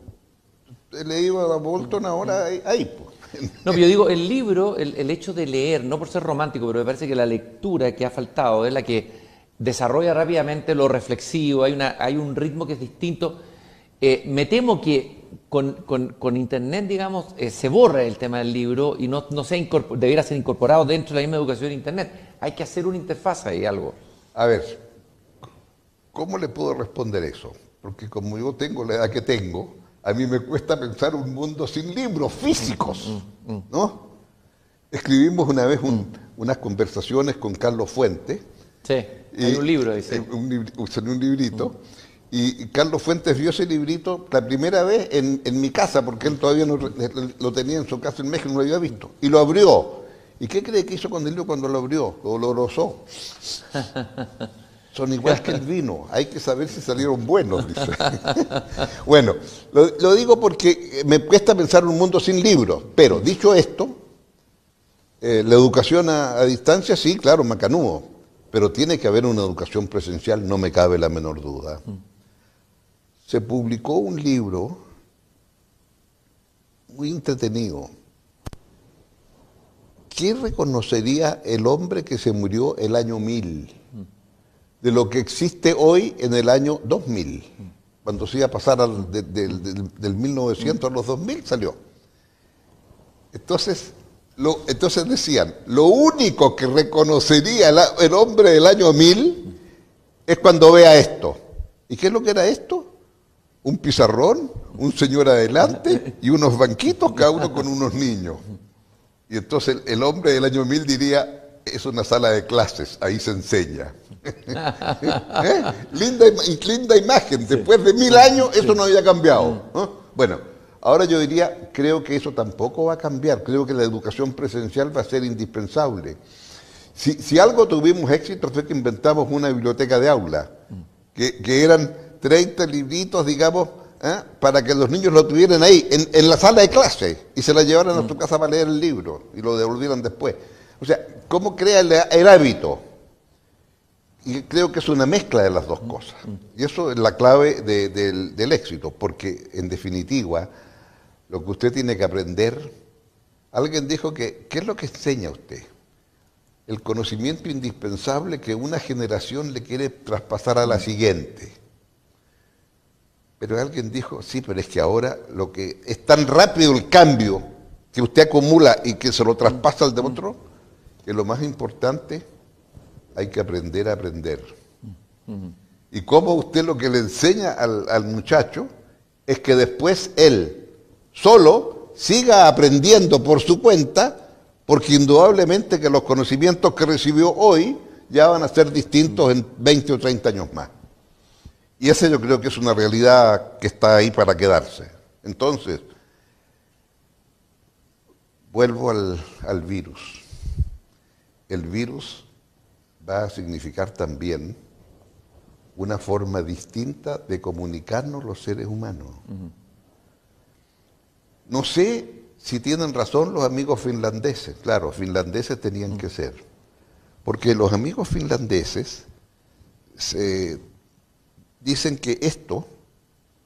Speaker 2: he leído a Bolton ahora ahí. Pues.
Speaker 1: No, pero yo digo, el libro, el hecho de leer, no por ser romántico, pero me parece que la lectura que ha faltado es la que desarrolla rápidamente lo reflexivo, hay un ritmo que es distinto. Me temo que con internet, digamos, se borra el tema del libro y no debiera ser incorporado dentro de la misma educación de internet. Hay que hacer una interfaz ahí, algo.
Speaker 2: A ver, ¿cómo le puedo responder eso? Porque como yo tengo la edad que tengo, a mí me cuesta pensar un mundo sin libros físicos, ¿no? Escribimos una vez unas conversaciones con Carlos Fuentes.
Speaker 1: Sí, hay un libro, dice.
Speaker 2: Un librito. Y Carlos Fuentes vio ese librito la primera vez en mi casa, porque él todavía no lo tenía en su casa en México, no lo había visto. Y lo abrió. ¿Y qué cree que hizo con el libro cuando lo abrió? O lo rozó. Son igual que el vino, hay que saber si salieron buenos, dice. Bueno, lo digo porque me cuesta pensar un mundo sin libros, pero dicho esto, la educación a distancia, sí, claro, macanudo, pero tiene que haber una educación presencial, no me cabe la menor duda. Se publicó un libro muy entretenido. ¿Quién reconocería el hombre que se murió el año 1000? De lo que existe hoy en el año 2000, cuando se iba a pasar del 1900 a los 2000 salió. Entonces decían, lo único que reconocería el hombre del año 1000 es cuando vea esto. ¿Y qué es lo que era esto? Un pizarrón, un señor adelante y unos banquitos, cada uno con unos niños. Y entonces el hombre del año 1000 diría, es una sala de clases, ahí se enseña. Linda imagen, después de 1000 años eso no había cambiado. Bueno, ahora yo diría, creo que eso tampoco va a cambiar, creo que la educación presencial va a ser indispensable. Si algo tuvimos éxito fue que inventamos una biblioteca de aula, que eran 30 libritos, digamos, para que los niños lo tuvieran ahí, en la sala de clase, y se la llevaran a su casa para leer el libro, y lo devolvieran después. O sea, ¿cómo crea el hábito? Y creo que es una mezcla de las dos cosas. Y eso es la clave del éxito, porque en definitiva, lo que usted tiene que aprender, alguien dijo que, ¿qué es lo que enseña usted? el conocimiento indispensable que una generación le quiere traspasar a la siguiente. Pero alguien dijo, sí, pero es que ahora lo que es tan rápido el cambio que usted acumula y que se lo traspasa al de otro, que lo más importante, hay que aprender a aprender. Y como usted lo que le enseña al muchacho es que después él solo siga aprendiendo por su cuenta, porque indudablemente que los conocimientos que recibió hoy ya van a ser distintos en 20 o 30 años más. Y esa yo creo que es una realidad que está ahí para quedarse. Entonces, vuelvo al virus. El virus va a significar también una forma distinta de comunicarnos los seres humanos. No sé si tienen razón los amigos finlandeses. Claro, finlandeses tenían que ser. Porque los amigos finlandeses dicen que esto,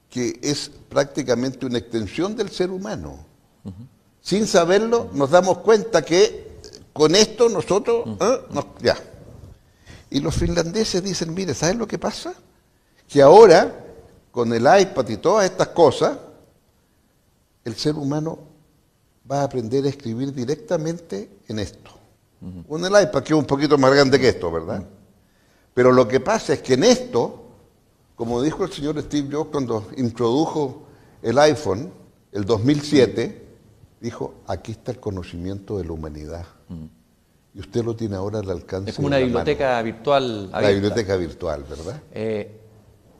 Speaker 2: que es prácticamente una extensión del ser humano. Sin saberlo, nos damos cuenta que con esto nosotros, ya. Y los finlandeses dicen, mire, ¿sabes lo que pasa? Que ahora, con el iPad y todas estas cosas, el ser humano va a aprender a escribir directamente en esto. Con el iPad, que es un poquito más grande que esto, ¿verdad? Pero lo que pasa es que en esto, como dijo el señor Steve Jobs cuando introdujo el iPhone, el 2007, dijo, aquí está el conocimiento de la humanidad. Y usted lo tiene ahora al alcance.
Speaker 1: Es como una biblioteca virtual abierta.
Speaker 2: La biblioteca virtual, ¿verdad?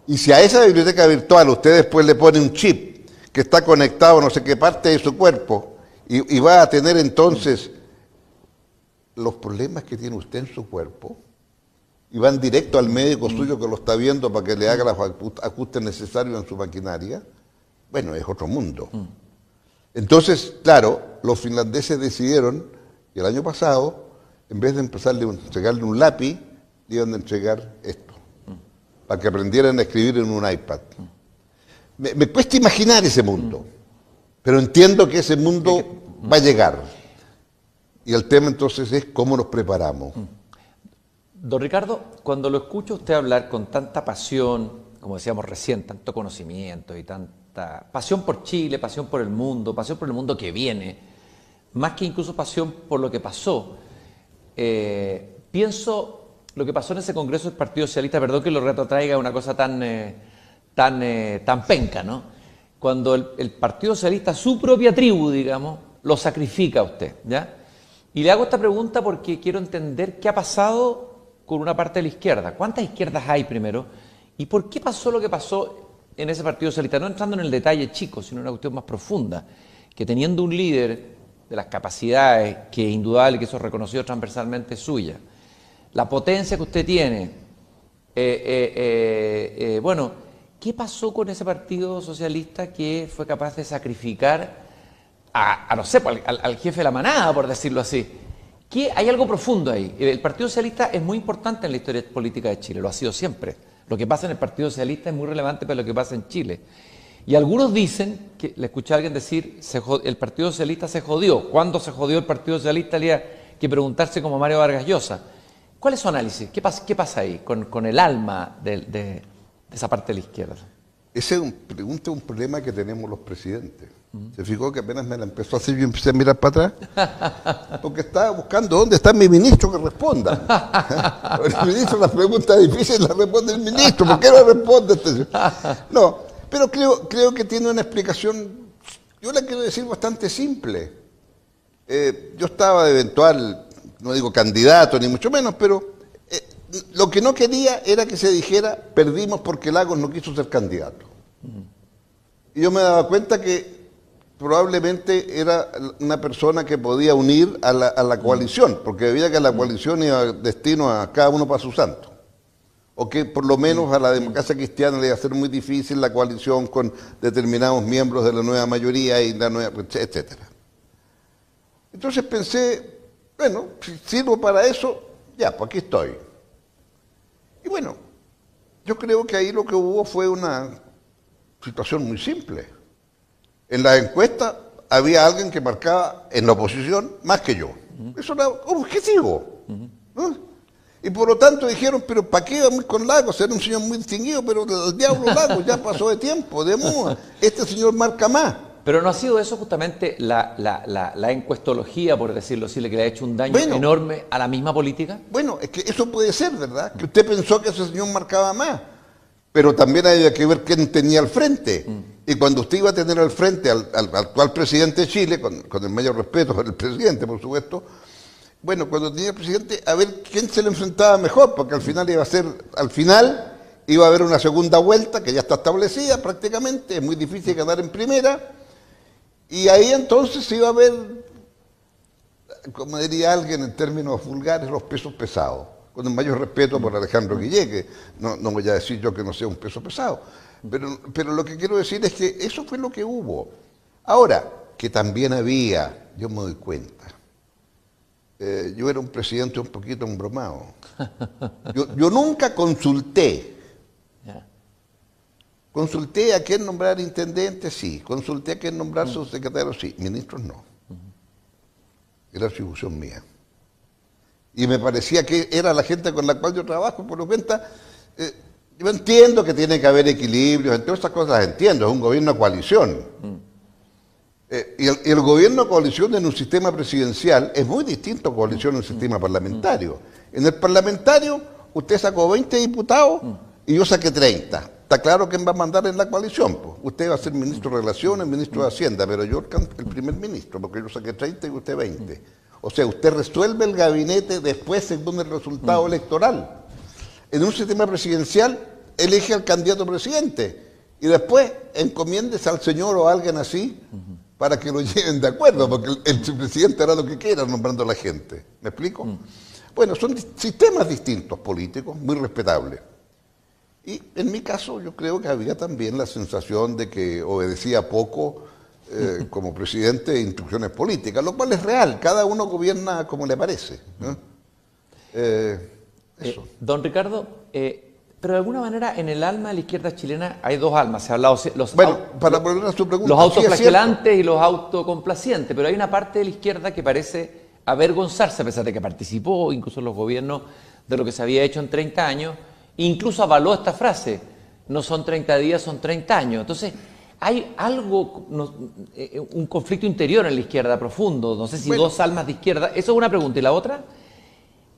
Speaker 2: Y si a esa biblioteca virtual usted después le pone un chip que está conectado a no sé qué parte de su cuerpo y va a tener entonces los problemas que tiene usted en su cuerpo y van directo al médico suyo que lo está viendo para que le haga los ajustes necesarios en su maquinaria, bueno, es otro mundo. Entonces, claro, los finlandeses decidieron que el año pasado, en vez de entregarle un lápiz, le iban a entregar esto, para que aprendieran a escribir en un iPad. Me cuesta imaginar ese mundo, pero entiendo que ese mundo va a llegar. Y el tema entonces es cómo nos preparamos.
Speaker 1: Don Ricardo, cuando lo escucho usted hablar con tanta pasión, como decíamos recién, tanto conocimiento y tanta pasión por Chile, pasión por el mundo que viene, más que incluso pasión por lo que pasó, pienso lo que pasó en ese Congreso del Partido Socialista, perdón que lo retrotraiga, una cosa tan penca, ¿no? Cuando el Partido Socialista, su propia tribu, digamos, lo sacrifica a usted, ¿ya? Y le hago esta pregunta porque quiero entender qué ha pasado con una parte de la izquierda. ¿Cuántas izquierdas hay primero? ¿Y por qué pasó lo que pasó en ese Partido Socialista? No entrando en el detalle chico, sino en una cuestión más profunda, que teniendo un líder de las capacidades, que es indudable que eso es reconocido transversalmente es suya, la potencia que usted tiene, bueno, ¿qué pasó con ese Partido Socialista que fue capaz de sacrificar no sé, al jefe de la manada, por decirlo así? Hay algo profundo ahí. El Partido Socialista es muy importante en la historia política de Chile, lo ha sido siempre. Lo que pasa en el Partido Socialista es muy relevante para lo que pasa en Chile. Y algunos dicen, que le escuché a alguien decir, el Partido Socialista se jodió. ¿Cuándo se jodió el Partido Socialista? Había que preguntarse como Mario Vargas Llosa. ¿Cuál es su análisis? ¿Qué pasa ahí con el alma de esa parte de la izquierda?
Speaker 2: Ese es un problema que tenemos los presidentes. Se fijó que apenas me la empezó a hacer, yo empecé a mirar para atrás, porque estaba buscando dónde está mi ministro que responda. El ministro, las preguntas difíciles las responde el ministro, ¿por qué no responde este? No, pero creo que tiene una explicación, yo la quiero decir bastante simple. Yo estaba de eventual, no digo candidato ni mucho menos, pero lo que no quería era que se dijera perdimos porque Lagos no quiso ser candidato. Y yo me daba cuenta que probablemente era una persona que podía unir a la coalición, porque veía que la coalición iba destino a cada uno para su santo. O que por lo menos a la democracia cristiana le iba a ser muy difícil la coalición con determinados miembros de la nueva mayoría y la nueva, etcétera. Entonces pensé, bueno, si sirvo para eso, ya, pues aquí estoy. Y bueno, yo creo que ahí lo que hubo fue una situación muy simple. En la encuesta había alguien que marcaba en la oposición más que yo. Eso era objetivo. ¿no? Y por lo tanto dijeron, pero ¿para qué vamos con Lagos? Era un señor muy distinguido, pero el diablo Lagos ya pasó de tiempo, de moda. Este señor marca más.
Speaker 1: Pero ¿no ha sido eso justamente la encuestología, por decirlo así, que le ha hecho un daño enorme a la misma política?
Speaker 2: Bueno, es que eso puede ser, ¿verdad? Que usted pensó que ese señor marcaba más. Pero también había que ver quién tenía al frente. Y cuando usted iba a tener al frente al actual presidente de Chile, con el mayor respeto por el presidente, por supuesto, bueno, cuando tenía el presidente, a ver quién se le enfrentaba mejor, porque al final iba a haber una segunda vuelta que ya está establecida prácticamente, es muy difícil ganar en primera, y ahí entonces se iba a ver, como diría alguien en términos vulgares, los pesos pesados, con el mayor respeto por Alejandro Guillé, que no voy a decir yo que no sea un peso pesado, pero lo que quiero decir es que eso fue lo que hubo. Ahora, que también había, yo me doy cuenta, yo era un presidente un poquito embromado. Yo nunca consulté. Consulté a quién nombrar intendente, sí. Consulté a quién nombrar subsecretario, sí. Ministros, no. Era atribución mía. Y me parecía que era la gente con la cual yo trabajo, por lo cuenta. Yo entiendo que tiene que haber equilibrios, entre otras cosas las entiendo, es un gobierno de coalición. Y el gobierno de coalición en un sistema presidencial es muy distinto a coalición en un sistema parlamentario. En el parlamentario, usted sacó 20 diputados y yo saqué 30. Está claro quién va a mandar en la coalición. Pues. Usted va a ser ministro de Relaciones, ministro de Hacienda, pero yo el primer ministro, porque yo saqué 30 y usted 20. O sea, usted resuelve el gabinete después según el resultado electoral. En un sistema presidencial, elige al candidato presidente y después encomiéndese al señor o a alguien así para que lo lleven de acuerdo, porque el presidente hará lo que quiera nombrando a la gente. ¿Me explico? Bueno, son sistemas distintos políticos, muy respetables. Y en mi caso yo creo que había también la sensación de que obedecía poco como presidente de instrucciones políticas, lo cual es real, cada uno gobierna como le parece, ¿no? Eso.
Speaker 1: Don Ricardo, pero de alguna manera en el alma de la izquierda chilena hay dos almas. Se ha hablado
Speaker 2: para volver a su pregunta,
Speaker 1: los autoflagelantes y los autocomplacientes, pero hay una parte de la izquierda que parece avergonzarse, a pesar de que participó incluso en los gobiernos de lo que se había hecho en 30 años, e incluso avaló esta frase, no son 30 días, son 30 años. Entonces, hay algo, un conflicto interior en la izquierda profundo, no sé si dos almas de izquierda, eso es una pregunta. Y la otra,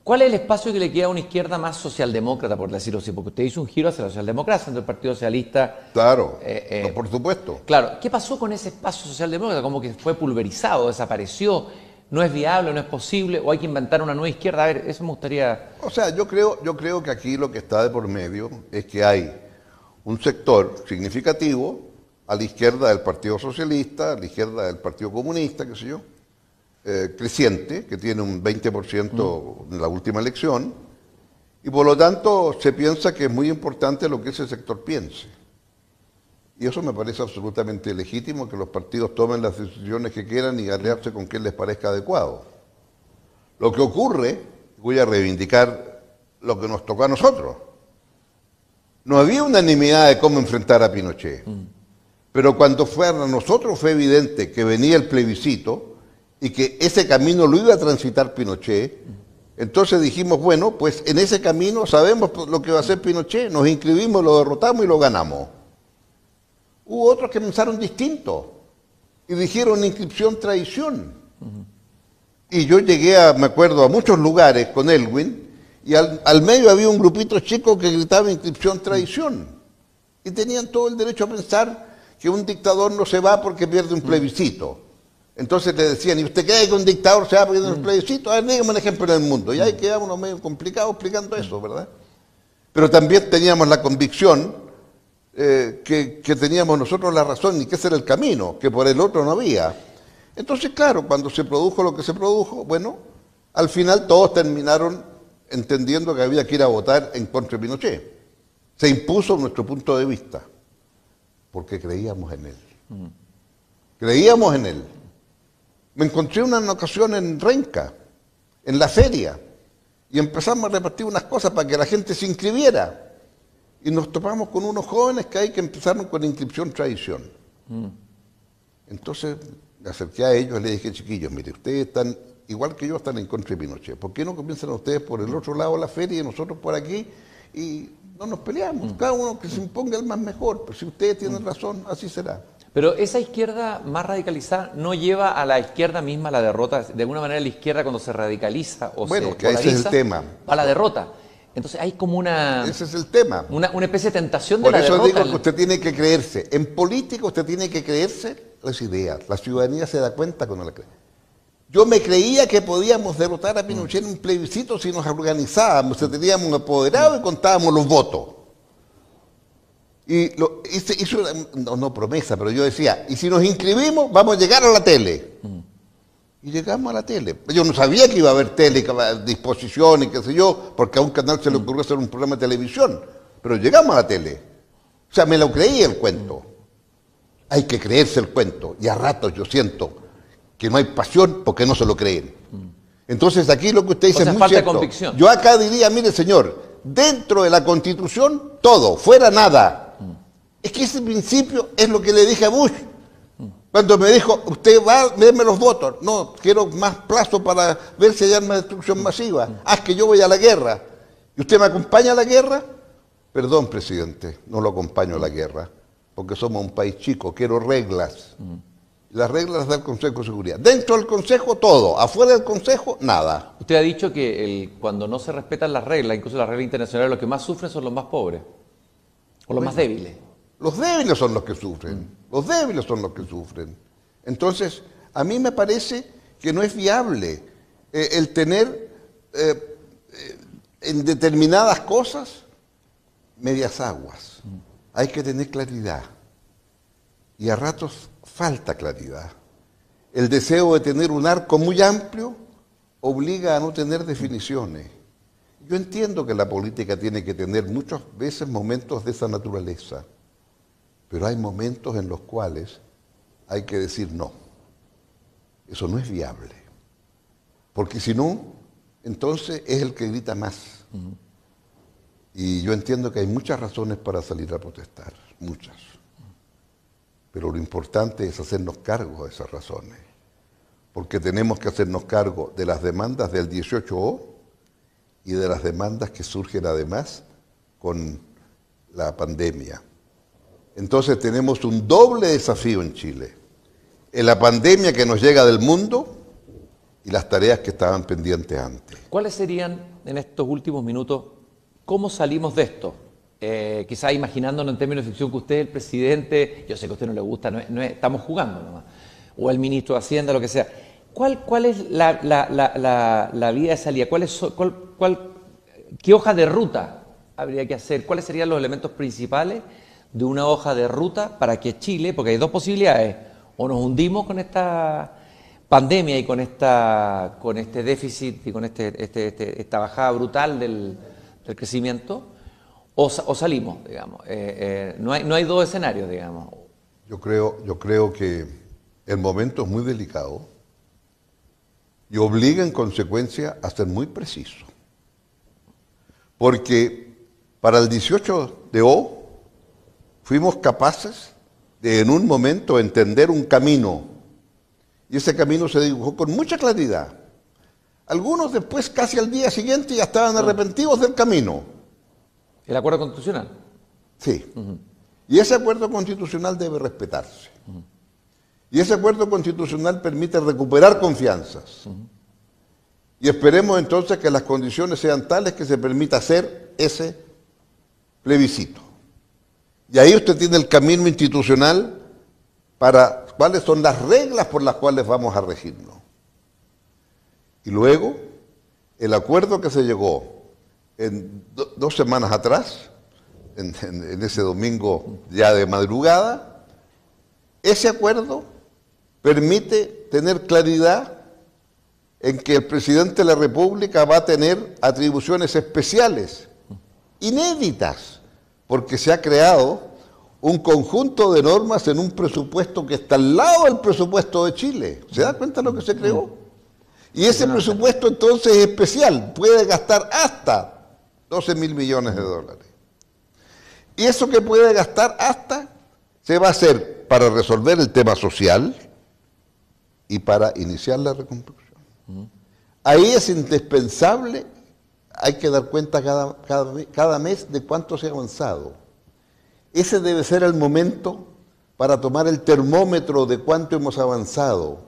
Speaker 1: ¿cuál es el espacio que le queda a una izquierda más socialdemócrata, por decirlo así? Porque usted hizo un giro hacia la socialdemocracia, entre el Partido Socialista.
Speaker 2: Claro, no, por supuesto.
Speaker 1: Claro, ¿qué pasó con ese espacio socialdemócrata? Como que fue pulverizado, desapareció, no es viable, no es posible, o hay que inventar una nueva izquierda. A ver, eso me gustaría.
Speaker 2: O sea, yo creo que aquí lo que está de por medio es que hay un sector significativo a la izquierda del Partido Socialista, a la izquierda del Partido Comunista, qué sé yo, creciente, que tiene un 20% en la última elección, y por lo tanto se piensa que es muy importante lo que ese sector piense. Y eso me parece absolutamente legítimo, que los partidos tomen las decisiones que quieran y aliarse con quien les parezca adecuado. Lo que ocurre, voy a reivindicar lo que nos tocó a nosotros. No había unanimidad de cómo enfrentar a Pinochet, pero cuando fue a nosotros fue evidente que venía el plebiscito y que ese camino lo iba a transitar Pinochet. Entonces dijimos, bueno, pues en ese camino sabemos lo que va a hacer Pinochet, nos inscribimos, lo derrotamos y lo ganamos. Hubo otros que pensaron distinto y dijeron inscripción traición. Y yo llegué, me acuerdo, a muchos lugares con Elwin y al medio había un grupito chico que gritaba inscripción traición. Y tenían todo el derecho a pensar que un dictador no se va porque pierde un plebiscito. Entonces le decían, ¿y usted cree que un dictador se va porque pierde un plebiscito? A ver, dígame un ejemplo en el mundo. Y ahí quedábamos medio complicados explicando eso, ¿verdad? Pero también teníamos la convicción que teníamos nosotros la razón y que ese era el camino, que por el otro no había. Entonces, claro, cuando se produjo lo que se produjo, bueno, al final todos terminaron entendiendo que había que ir a votar en contra de Pinochet. Se impuso nuestro punto de vista, porque creíamos en él. Creíamos en él. Me encontré una ocasión en Renca, en la feria, y empezamos a repartir unas cosas para que la gente se inscribiera. Y nos topamos con unos jóvenes que empezaron con inscripción tradición. Entonces me acerqué a ellos y les dije, chiquillos, mire, ustedes están igual que yo, están en contra de Pinochet. ¿Por qué no comienzan ustedes por el otro lado de la feria y nosotros por aquí? Y no nos peleamos, cada uno que se imponga el más mejor. Pero si ustedes tienen razón, así será.
Speaker 1: Pero esa izquierda más radicalizada no lleva a la izquierda misma a la derrota. De alguna manera la izquierda cuando se radicaliza o
Speaker 2: Bueno,
Speaker 1: se
Speaker 2: que ese es el tema.
Speaker 1: va a la derrota. Entonces hay como una...
Speaker 2: Ese es el tema.
Speaker 1: Una especie de tentación de la derrota.
Speaker 2: Por eso digo que usted tiene que creerse. En política usted tiene que creerse las ideas. La ciudadanía se da cuenta cuando la cree. Yo me creía que podíamos derrotar a Pinochet en un plebiscito si nos organizábamos, si teníamos un apoderado y contábamos los votos. Y hizo no promesa, pero yo decía, y si nos inscribimos, vamos a llegar a la tele. Y llegamos a la tele. Yo no sabía que iba a haber tele, disposición y qué sé yo, porque a un canal se le ocurrió hacer un programa de televisión. Pero llegamos a la tele. O sea, me lo creí el cuento. Hay que creerse el cuento. Y a ratos yo siento que no hay pasión porque no se lo creen. Entonces aquí lo que usted dice es muy
Speaker 1: falta de
Speaker 2: cierto.
Speaker 1: convicción.
Speaker 2: Yo acá diría, mire señor, dentro de la Constitución, todo, fuera nada. Es que ese principio es lo que le dije a Bush. Cuando me dijo, usted va, déme los votos. No, quiero más plazo para ver si hay armas de destrucción masiva. Ah, es que yo voy a la guerra. ¿Y usted me acompaña a la guerra? Perdón, presidente, no lo acompaño a la guerra, porque somos un país chico, quiero reglas. Las reglas las da el Consejo de Seguridad. Dentro del Consejo, todo. Afuera del Consejo, nada.
Speaker 1: Usted ha dicho que cuando no se respetan las reglas, incluso las reglas internacionales, los que más sufren son los más pobres. O los más débiles.
Speaker 2: Los débiles son los que sufren. Los débiles son los que sufren. Entonces, a mí me parece que no es viable el tener en determinadas cosas medias aguas. Hay que tener claridad. Y a ratos falta claridad. El deseo de tener un arco muy amplio obliga a no tener definiciones. Yo entiendo que la política tiene que tener muchas veces momentos de esa naturaleza, pero hay momentos en los cuales hay que decir no. Eso no es viable. Porque si no, entonces es el que grita más. Y yo entiendo que hay muchas razones para salir a protestar, muchas. Pero lo importante es hacernos cargo de esas razones, porque tenemos que hacernos cargo de las demandas del 18O y de las demandas que surgen además con la pandemia. Entonces tenemos un doble desafío en Chile, en la pandemia que nos llega del mundo y las tareas que estaban pendientes antes.
Speaker 1: ¿Cuáles serían en estos últimos minutos, cómo salimos de esto? Quizás imaginándonos en términos de ficción que usted es el presidente, yo sé que a usted no le gusta, estamos jugando nomás, o el ministro de Hacienda, lo que sea. ¿Cuál es la vía de salida? ¿Qué hoja de ruta habría que hacer? ¿Cuáles serían los elementos principales de una hoja de ruta para que Chile, porque hay dos posibilidades, o nos hundimos con esta pandemia y con este déficit y con esta bajada brutal del crecimiento, o salimos, digamos. No hay dos escenarios, digamos.
Speaker 2: Yo creo que el momento es muy delicado y obliga en consecuencia a ser muy preciso. Porque para el 18 de O fuimos capaces de en un momento entender un camino y ese camino se dibujó con mucha claridad. Algunos después, casi al día siguiente, ya estaban arrepentidos del camino.
Speaker 1: ¿El acuerdo constitucional?
Speaker 2: Sí. Y ese acuerdo constitucional debe respetarse. Y ese acuerdo constitucional permite recuperar confianzas. Y esperemos entonces que las condiciones sean tales que se permita hacer ese plebiscito. Y ahí usted tiene el camino institucional para cuáles son las reglas por las cuales vamos a regirnos. Y luego, el acuerdo que se llegó en 2 semanas atrás, en ese domingo ya de madrugada, ese acuerdo permite tener claridad en que el presidente de la República va a tener atribuciones especiales, inéditas, porque se ha creado un conjunto de normas en un presupuesto que está al lado del presupuesto de Chile. ¿Se da cuenta de lo que se creó? Y ese presupuesto entonces es especial, puede gastar hasta 12.000 millones de dólares. Y eso que puede gastar hasta se va a hacer para resolver el tema social y para iniciar la reconstrucción. Ahí es indispensable, hay que dar cuenta cada mes de cuánto se ha avanzado. Ese debe ser el momento para tomar el termómetro de cuánto hemos avanzado,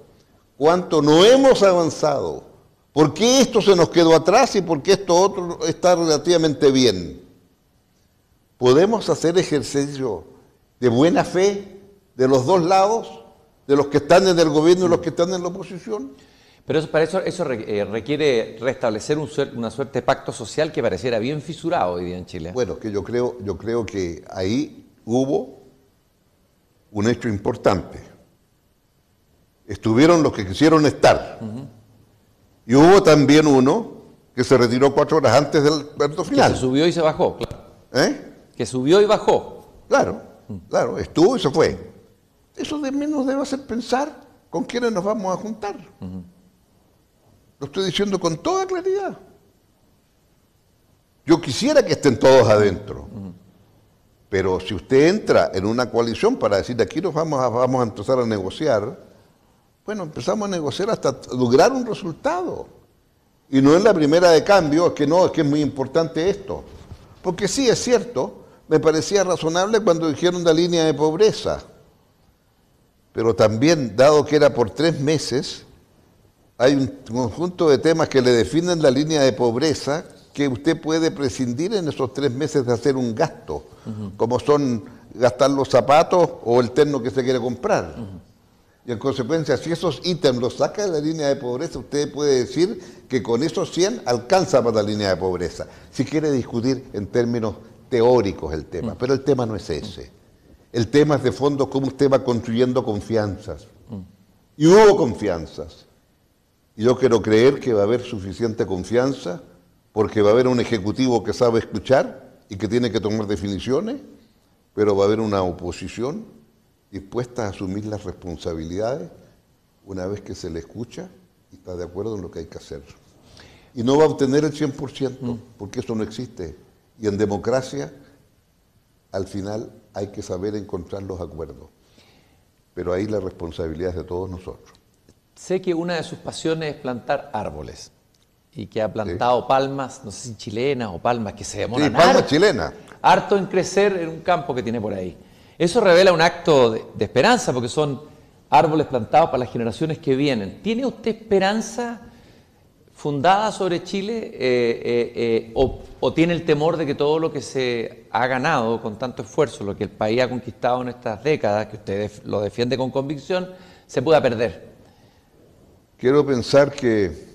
Speaker 2: cuánto no hemos avanzado, por qué esto se nos quedó atrás y por qué esto otro está relativamente bien. ¿Podemos hacer ejercicio de buena fe de los dos lados, de los que están en el gobierno y los que están en la oposición?
Speaker 1: Pero para eso requiere restablecer una suerte de pacto social que pareciera bien fisurado hoy día en Chile.
Speaker 2: Bueno, que yo creo que ahí hubo un hecho importante. Estuvieron los que quisieron estar. Y hubo también uno que se retiró 4 horas antes del acuerdo final.
Speaker 1: Que se subió y se bajó, claro. Que subió y bajó.
Speaker 2: Claro, claro, estuvo y se fue. Eso de menos debe hacer pensar con quiénes nos vamos a juntar. Lo estoy diciendo con toda claridad. Yo quisiera que estén todos adentro. Pero si usted entra en una coalición para decir aquí nos vamos a empezar a negociar, bueno, empezamos a negociar hasta lograr un resultado. Y no es la primera de cambio, es que es muy importante esto. Porque sí, es cierto, me parecía razonable cuando dijeron la línea de pobreza. Pero también, dado que era por 3 meses, hay un conjunto de temas que le definen la línea de pobreza que usted puede prescindir en esos 3 meses de hacer un gasto, como son gastar los zapatos o el terno que se quiere comprar. Y en consecuencia, si esos ítems los saca de la línea de pobreza, usted puede decir que con esos 100 alcanza para la línea de pobreza. Si quiere discutir en términos teóricos el tema, pero el tema no es ese. El tema es de fondo cómo usted va construyendo confianzas. Y hubo confianzas. Y yo quiero creer que va a haber suficiente confianza porque va a haber un ejecutivo que sabe escuchar y que tiene que tomar definiciones, pero va a haber una oposición dispuesta a asumir las responsabilidades una vez que se le escucha y está de acuerdo en lo que hay que hacer. Y no va a obtener el 100%, porque eso no existe. Y en democracia, al final, hay que saber encontrar los acuerdos. Pero ahí la responsabilidad es de todos nosotros.
Speaker 1: Sé que una de sus pasiones es plantar árboles y que ha plantado palmas, no sé si chilenas o palmas que se demoran
Speaker 2: palmas chilenas.
Speaker 1: Harto en crecer en un campo que tiene por ahí. Eso revela un acto de esperanza porque son árboles plantados para las generaciones que vienen. ¿Tiene usted esperanza fundada sobre Chile o tiene el temor de que todo lo que se ha ganado con tanto esfuerzo, lo que el país ha conquistado en estas décadas, que usted lo defiende con convicción, se pueda perder?
Speaker 2: Quiero pensar que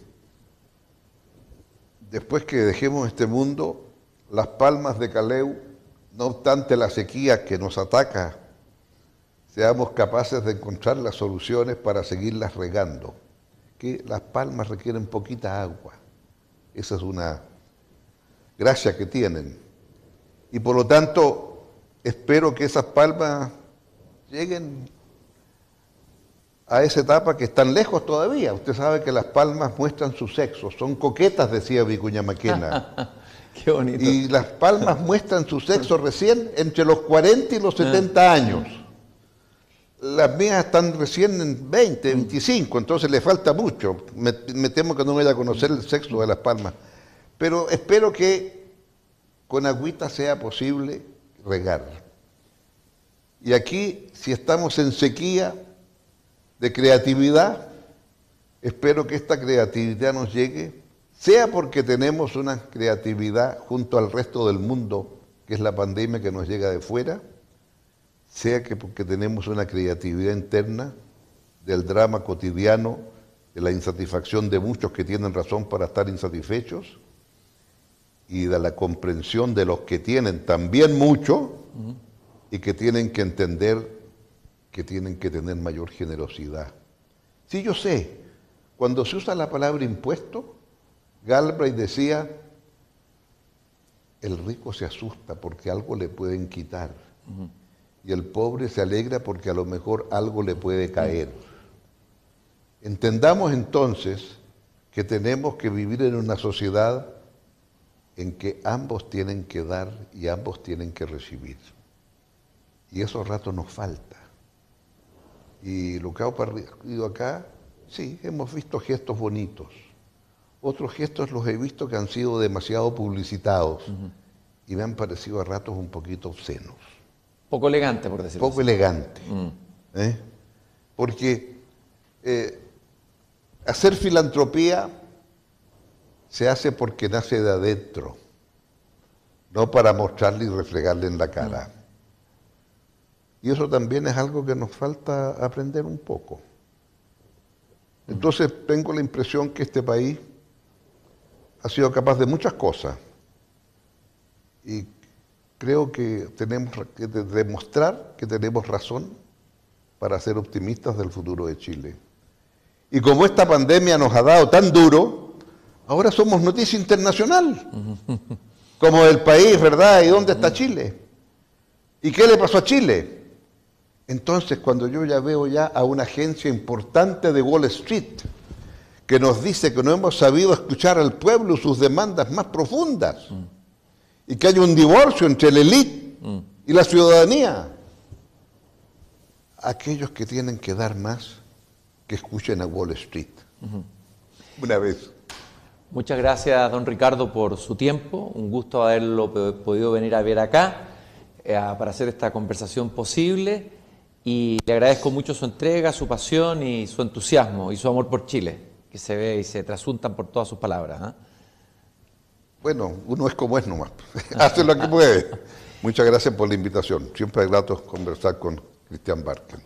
Speaker 2: después que dejemos este mundo, las palmas de Caleu, no obstante la sequía que nos ataca, seamos capaces de encontrar las soluciones para seguirlas regando. Que las palmas requieren poquita agua. Esa es una gracia que tienen. Y por lo tanto, espero que esas palmas lleguen a esa etapa que están lejos todavía. Usted sabe que las palmas muestran su sexo, son coquetas, decía Vicuña Maquena.
Speaker 1: Qué bonito.
Speaker 2: Y las palmas muestran su sexo recién entre los 40 y los 70 años. Las mías están recién en 20, 25, entonces le falta mucho. Me temo que no vaya a conocer el sexo de las palmas. Pero espero que con agüita sea posible regar. Y aquí, si estamos en sequía de creatividad, espero que esta creatividad nos llegue, sea porque tenemos una creatividad junto al resto del mundo, que es la pandemia que nos llega de fuera, sea que porque tenemos una creatividad interna del drama cotidiano, de la insatisfacción de muchos que tienen razón para estar insatisfechos, y de la comprensión de los que tienen también mucho, y que tienen que entender que tienen que tener mayor generosidad. Sí, yo sé, cuando se usa la palabra impuesto, Galbraith decía, el rico se asusta porque algo le pueden quitar, y el pobre se alegra porque a lo mejor algo le puede caer. Entendamos entonces que tenemos que vivir en una sociedad en que ambos tienen que dar y ambos tienen que recibir. Y esos ratos nos falta. Y lo que ha ocurrido acá Sí, hemos visto gestos bonitos. Otros gestos los he visto que han sido demasiado publicitados y me han parecido a ratos un poquito obscenos.
Speaker 1: Poco elegante, por decirlo
Speaker 2: Poco
Speaker 1: así.
Speaker 2: elegante. Porque hacer filantropía se hace porque nace de adentro, no para mostrarle y reflejarle en la cara. Y eso también es algo que nos falta aprender un poco. Entonces tengo la impresión que este país ha sido capaz de muchas cosas y creo que tenemos que demostrar que tenemos razón para ser optimistas del futuro de Chile. Y como esta pandemia nos ha dado tan duro, ahora somos noticia internacional. Como el país, ¿verdad? ¿Y dónde está Chile? ¿Y qué le pasó a Chile? Entonces, cuando yo ya veo ya a una agencia importante de Wall Street que nos dice que no hemos sabido escuchar al pueblo y sus demandas más profundas, y que hay un divorcio entre la élite y la ciudadanía, aquellos que tienen que dar más, que escuchen a Wall Street. Una vez.
Speaker 1: Muchas gracias, don Ricardo, por su tiempo. Un gusto haberlo podido venir a ver acá para hacer esta conversación posible. Y le agradezco mucho su entrega, su pasión y su entusiasmo y su amor por Chile, que se ve y se trasuntan por todas sus palabras.
Speaker 2: Bueno, uno es como es nomás. Hace lo que puede. Muchas gracias por la invitación. Siempre es grato conversar con Cristian Barken.